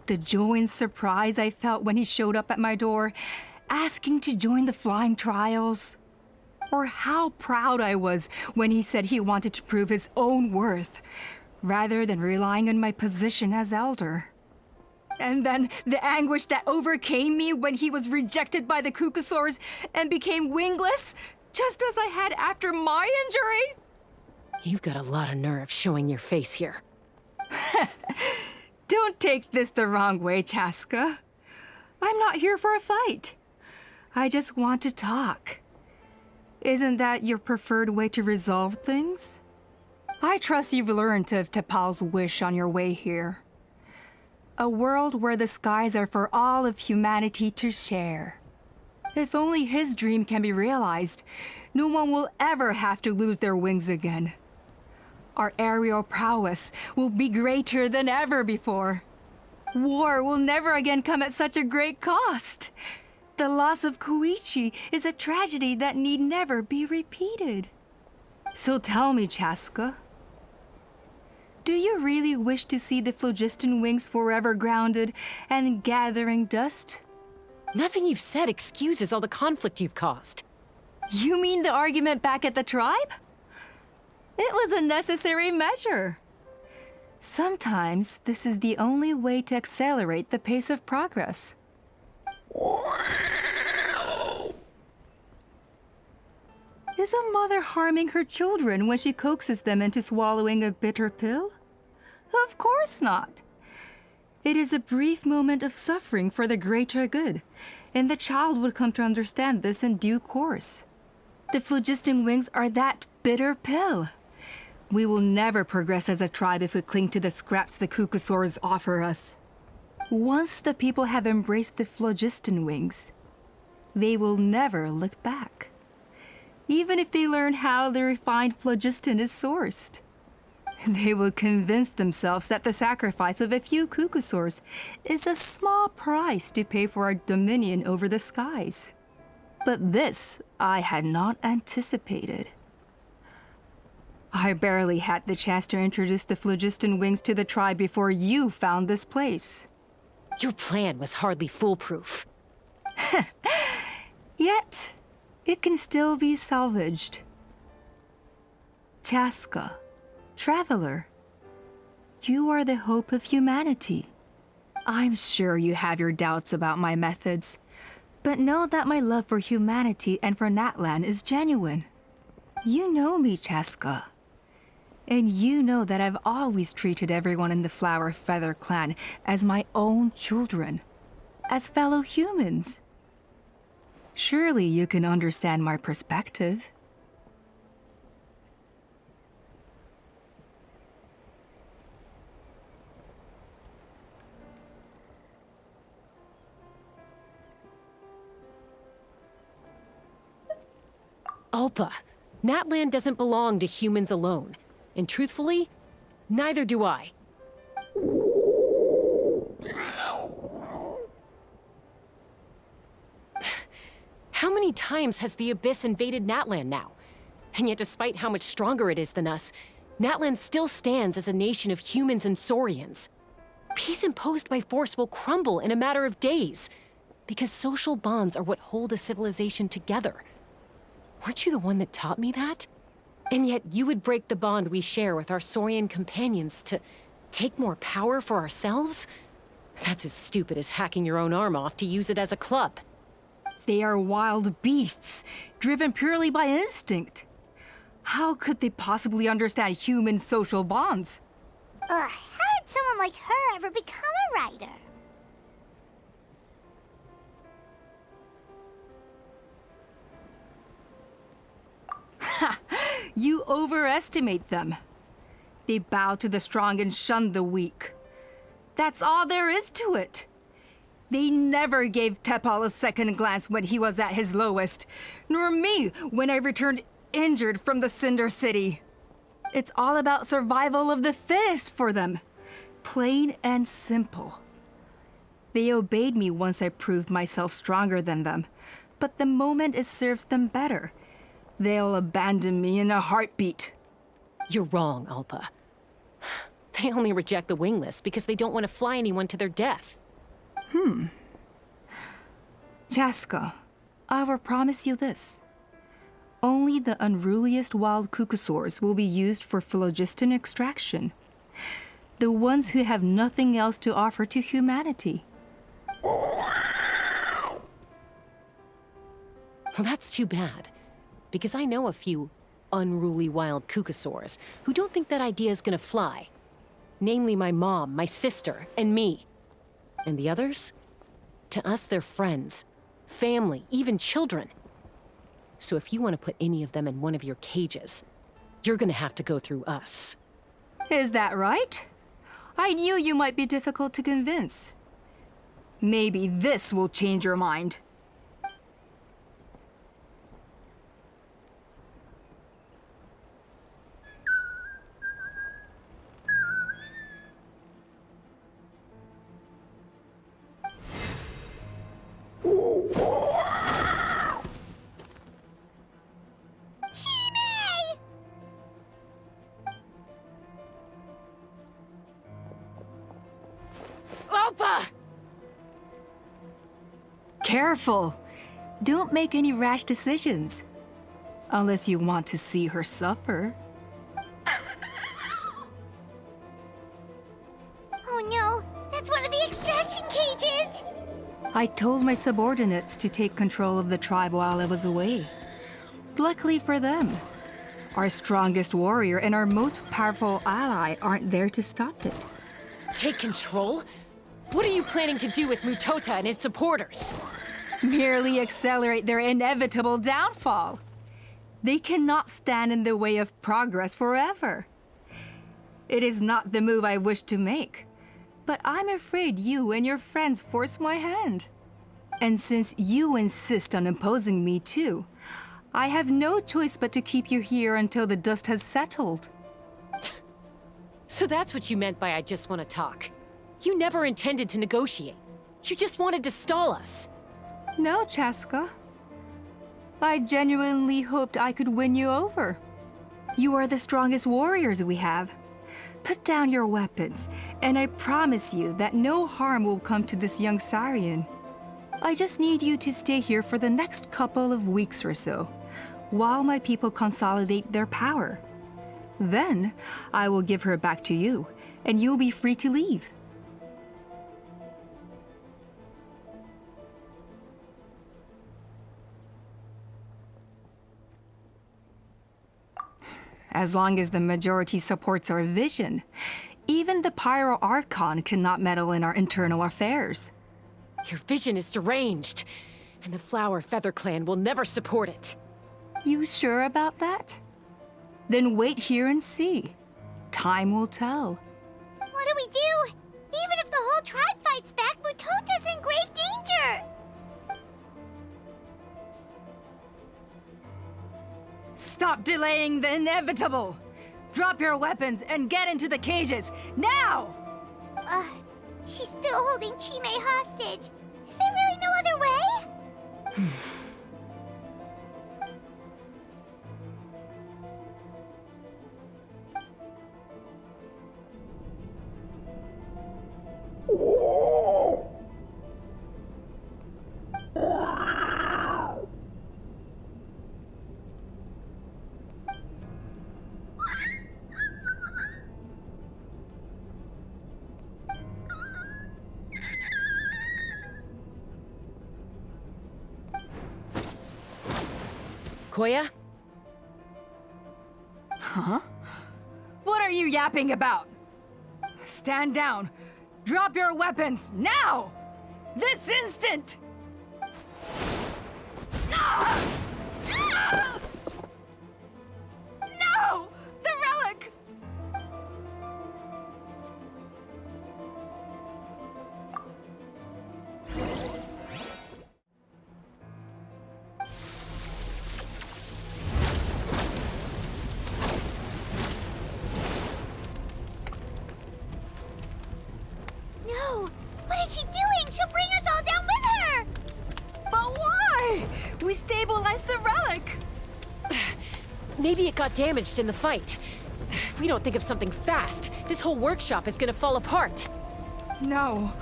The joy and surprise I felt when he showed up at my door, asking to join the flying trials. Or how proud I was when he said he wanted to prove his own worth, rather than relying on my position as elder. And then the anguish that overcame me when he was rejected by the Kukusaurs and became wingless, just as I had after my injury. You've got a lot of nerve showing your face here. Don't take this the wrong way, Chaska. I'm not here for a fight. I just want to talk. Isn't that your preferred way to resolve things? I trust you've learned of T'Pol's wish on your way here. A world where the skies are for all of humanity to share. If only his dream can be realized, no one will ever have to lose their wings again. Our aerial prowess will be greater than ever before. War will never again come at such a great cost. The loss of Koichi is a tragedy that need never be repeated. So tell me, Chaska, do you really wish to see the phlogiston wings forever grounded and gathering dust? Nothing you've said excuses all the conflict you've caused. You mean the argument back at the tribe? It was a necessary measure. Sometimes this is the only way to accelerate the pace of progress. Is a mother harming her children when she coaxes them into swallowing a bitter pill? Of course not. It is a brief moment of suffering for the greater good, and the child would come to understand this in due course. The phlogiston wings are that bitter pill. We will never progress as a tribe if we cling to the scraps the Kukusaurs offer us. Once the people have embraced the phlogiston wings, they will never look back. Even if they learn how the refined phlogiston is sourced. They will convince themselves that the sacrifice of a few Kukusaurs is a small price to pay for our dominion over the skies. But this I had not anticipated. I barely had the chance to introduce the phlogiston wings to the tribe before you found this place. Your plan was hardly foolproof. Yet, it can still be salvaged. Chaska, traveler, you are the hope of humanity. I'm sure you have your doubts about my methods, but know that my love for humanity and for Natlan is genuine. You know me, Chaska. And you know that I've always treated everyone in the Flower Feather clan as my own children, as fellow humans. Surely you can understand my perspective. Alpa, Natlan doesn't belong to humans alone. And truthfully, neither do I. How many times has the Abyss invaded Natlan now? And yet despite how much stronger it is than us, Natlan still stands as a nation of humans and Saurians. Peace imposed by force will crumble in a matter of days, because social bonds are what hold a civilization together. Weren't you the one that taught me that? And yet you would break the bond we share with our Saurian companions to take more power for ourselves? That's as stupid as hacking your own arm off to use it as a club. They are wild beasts, driven purely by instinct. How could they possibly understand human social bonds? How did someone like her ever become a writer? You overestimate them. They bow to the strong and shun the weak. That's all there is to it. They never gave T'Pol a second glance when he was at his lowest, nor me when I returned injured from the Cinder City. It's all about survival of the fittest for them. Plain and simple. They obeyed me once I proved myself stronger than them, but the moment it serves them better, they'll abandon me in a heartbeat. You're wrong, Alpa. They only reject the wingless because they don't want to fly anyone to their death. Chaska, I will promise you this. Only the unruliest wild cucosaurs will be used for phlogiston extraction. The ones who have nothing else to offer to humanity. Well, that's too bad, because I know a few unruly wild cucosaurs who don't think that idea is gonna fly. Namely my mom, my sister, and me. And the others? To us, they're friends, family, even children. So if you want to put any of them in one of your cages, you're gonna have to go through us. Is that right? I knew you might be difficult to convince. Maybe this will change your mind. Alpa! Careful! Don't make any rash decisions. Unless you want to see her suffer. Oh no, that's one of the extraction cages! I told my subordinates to take control of the tribe while I was away. Luckily for them, our strongest warrior and our most powerful ally aren't there to stop it. Take control? What are you planning to do with Mutota and his supporters? Merely accelerate their inevitable downfall. They cannot stand in the way of progress forever. It is not the move I wish to make, but I'm afraid you and your friends force my hand. And since you insist on imposing me too, I have no choice but to keep you here until the dust has settled. So that's what you meant by I just want to talk. You never intended to negotiate. You just wanted to stall us. No, Chaska. I genuinely hoped I could win you over. You are the strongest warriors we have. Put down your weapons, and I promise you that no harm will come to this young Saurian. I just need you to stay here for the next couple of weeks or so, while my people consolidate their power. Then, I will give her back to you, and you'll be free to leave. As long as the majority supports our vision, even the Pyro Archon cannot meddle in our internal affairs. Your vision is deranged, and the Flower Feather Clan will never support it. You sure about that? Then wait here and see. Time will tell. What do we do? Even if the whole tribe fights back, Mutota's in grave danger! Stop delaying the inevitable! Drop your weapons and get into the cages, now! She's still holding Chime hostage. Is there really no other way? Koya? Huh? What are you yapping about? Stand down. Drop your weapons, now! This instant! No! The relic! No! What is she doing? She'll bring us all down with her! But why? Maybe it got damaged in the fight. If we don't think of something fast, this whole workshop is gonna fall apart. No.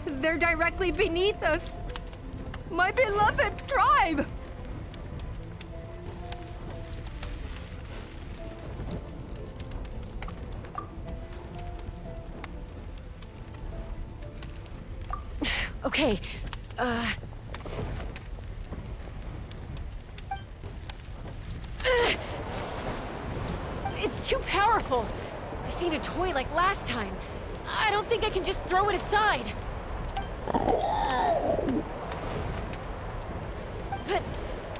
They're directly beneath us. My beloved tribe! Okay, it's too powerful. This ain't a toy like last time. I don't think I can just throw it aside.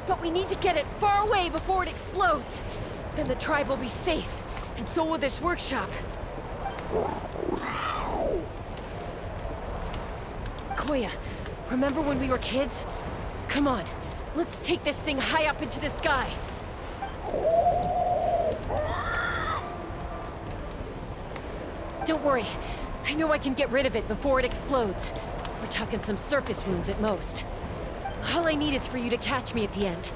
But we need to get it far away before it explodes. Then the tribe will be safe, and so will this workshop. Koya, remember when we were kids? Come on, let's take this thing high up into the sky. Don't worry, I know I can get rid of it before it explodes. We're talking some surface wounds at most. All I need is for you to catch me at the end,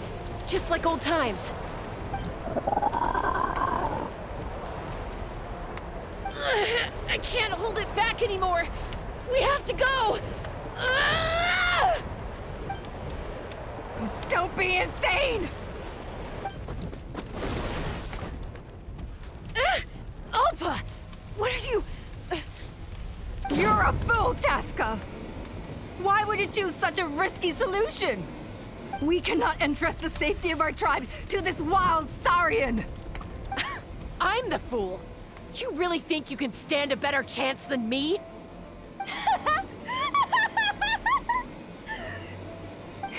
just like old times. I can't hold it back anymore. We have to go. Don't be insane! Alpa! What are you... You're a fool, Chaska! Why would you choose such a risky solution? We cannot entrust the safety of our tribe to this wild Saurian! I'm the fool! You really think you can stand a better chance than me?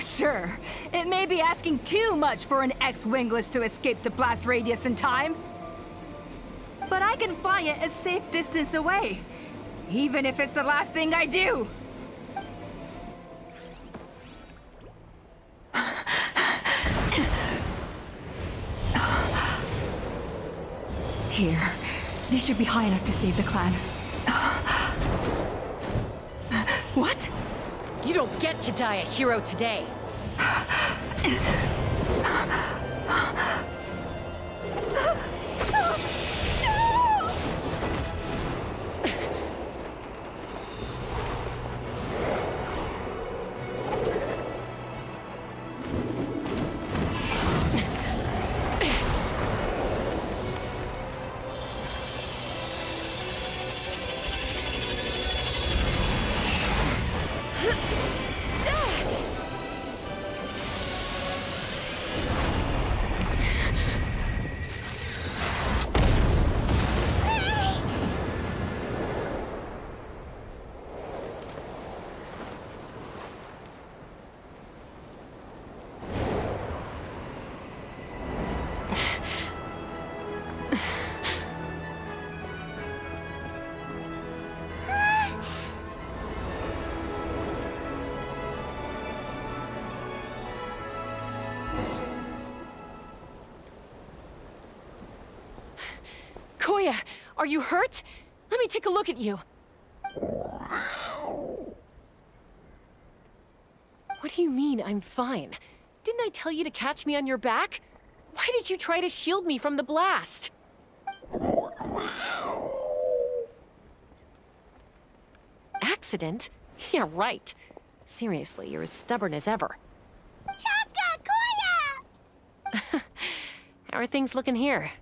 Sure, it may be asking too much for an ex-wingless to escape the blast radius in time. But I can fly it a safe distance away, even if it's the last thing I do. Here, these should be high enough to save the clan. What? You don't get to die a hero today. Koya, are you hurt? Let me take a look at you. What do you mean, I'm fine? Didn't I tell you to catch me on your back? Why did you try to shield me from the blast? Accident? Yeah, right. Seriously, you're as stubborn as ever. Chaska! Koya! How are things looking here?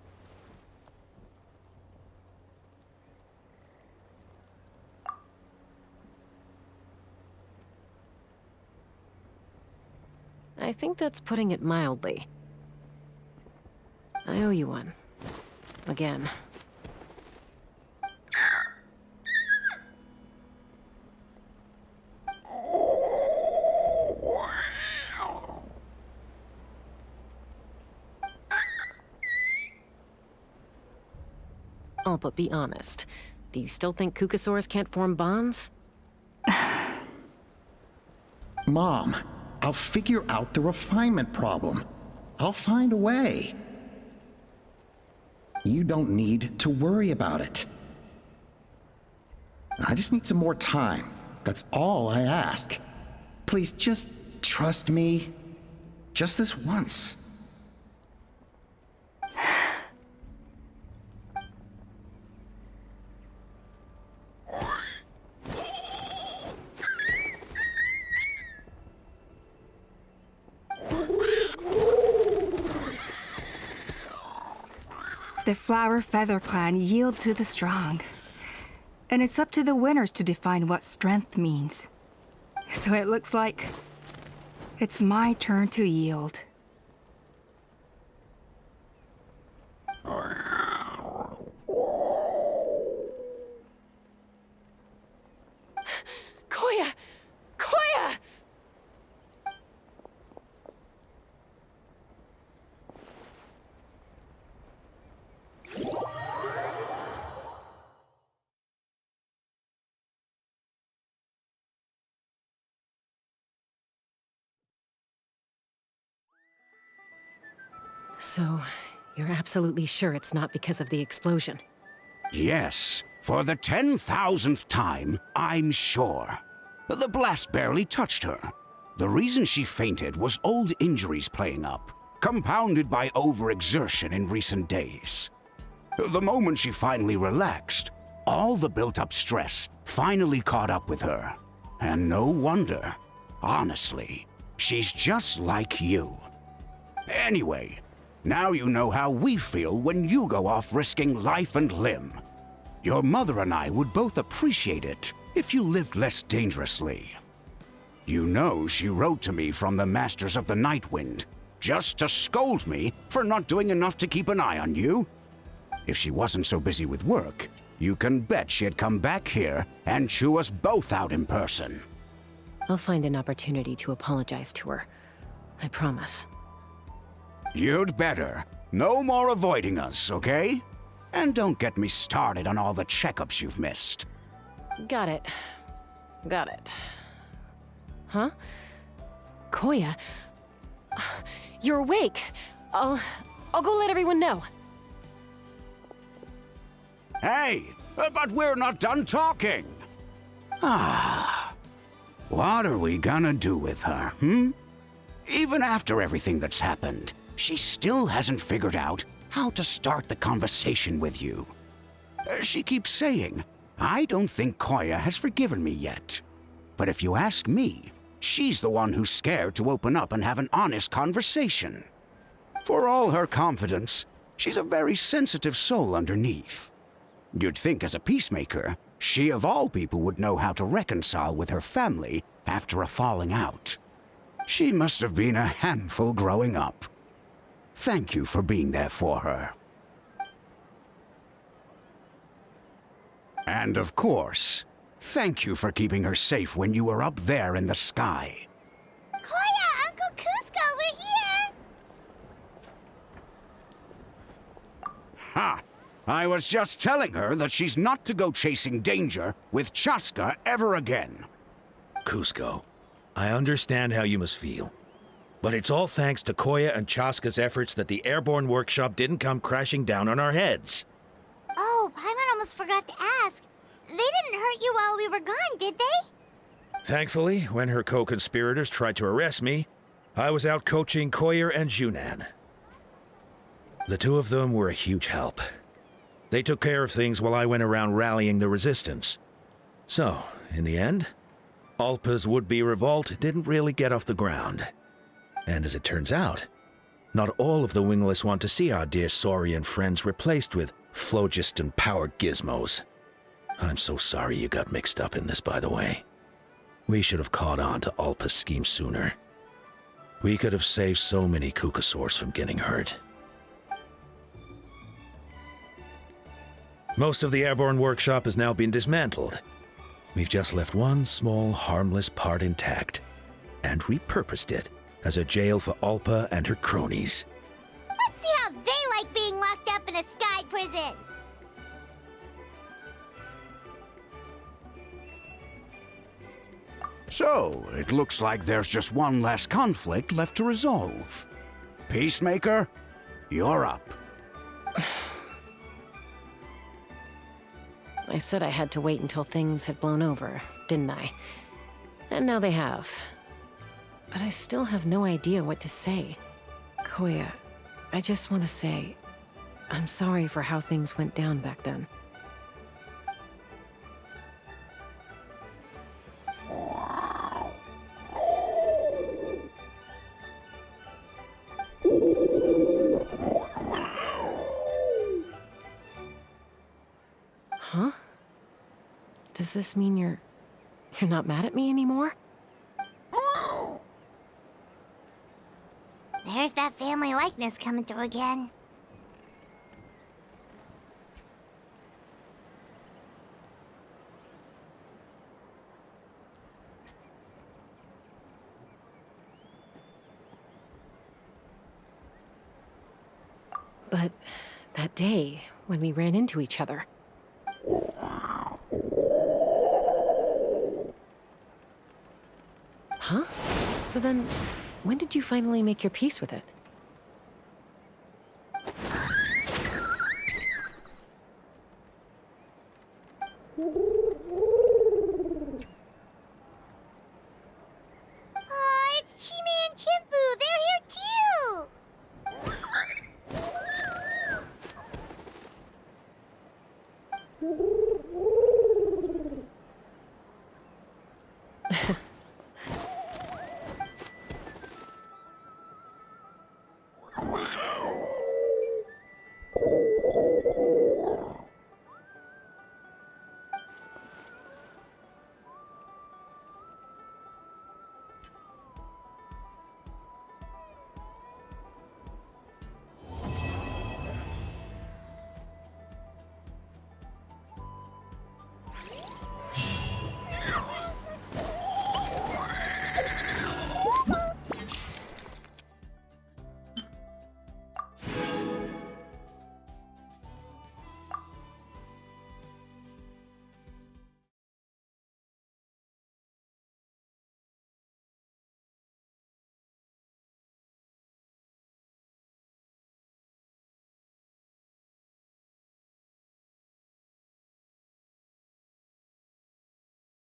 I think that's putting it mildly. I owe you one. Again. Oh, but be honest. Do you still think Kukasaurs can't form bonds? Mom, I'll figure out the refinement problem. I'll find a way. You don't need to worry about it. I just need some more time. That's all I ask. Please just trust me. Just this once. The Flower Feather Clan yield to the strong. And it's up to the winners to define what strength means. So it looks like it's my turn to yield. Koya! Koya! So, you're absolutely sure it's not because of the explosion? Yes, for the 10,000th time, I'm sure. The blast barely touched her. The reason she fainted was old injuries playing up, compounded by overexertion in recent days. The moment she finally relaxed, all the built-up stress finally caught up with her. And no wonder. Honestly, she's just like you. Anyway, now you know how we feel when you go off risking life and limb. Your mother and I would both appreciate it if you lived less dangerously. You know she wrote to me from the Masters of the Night Wind, just to scold me for not doing enough to keep an eye on you. If she wasn't so busy with work, you can bet she'd come back here and chew us both out in person. I'll find an opportunity to apologize to her. I promise. You'd better. No more avoiding us, okay? And don't get me started on all the checkups you've missed. Got it. Got it. Huh? Koya? You're awake. I'll go let everyone know. Hey, but we're not done talking. What are we gonna do with her, Even after everything that's happened, she still hasn't figured out how to start the conversation with you. She keeps saying, I don't think Koya has forgiven me yet. But if you ask me, she's the one who's scared to open up and have an honest conversation. For all her confidence, she's a very sensitive soul underneath. You'd think as a peacemaker, she of all people would know how to reconcile with her family after a falling out. She must have been a handful growing up. Thank you for being there for her. And of course, thank you for keeping her safe when you were up there in the sky. Koya, Uncle Cusco, we're here! Ha! I was just telling her that she's not to go chasing danger with Chaska ever again. Cusco, I understand how you must feel. But it's all thanks to Koya and Chaska's efforts that the airborne workshop didn't come crashing down on our heads. Oh, Paimon almost forgot to ask. They didn't hurt you while we were gone, did they? Thankfully, when her co-conspirators tried to arrest me, I was out coaching Koya and Junan. The two of them were a huge help. They took care of things while I went around rallying the resistance. So, in the end, Alpa's would-be revolt didn't really get off the ground. And as it turns out, not all of the wingless want to see our dear Saurian friends replaced with phlogiston-powered gizmos. I'm so sorry you got mixed up in this, by the way. We should have caught on to Alpa's scheme sooner. We could have saved so many Kukasaurs from getting hurt. Most of the airborne workshop has now been dismantled. We've just left one small, harmless part intact, and repurposed it as a jail for Alpa and her cronies. Let's see how they like being locked up in a sky prison! So, it looks like there's just one last conflict left to resolve. Peacemaker, you're up. I said I had to wait until things had blown over, didn't I? And now they have. But I still have no idea what to say. Koya, I just want to say, I'm sorry for how things went down back then. does this mean you're not mad at me anymore? There's that family likeness coming through again. But that day, when we ran into each other... Huh? So then, when did you finally make your peace with it?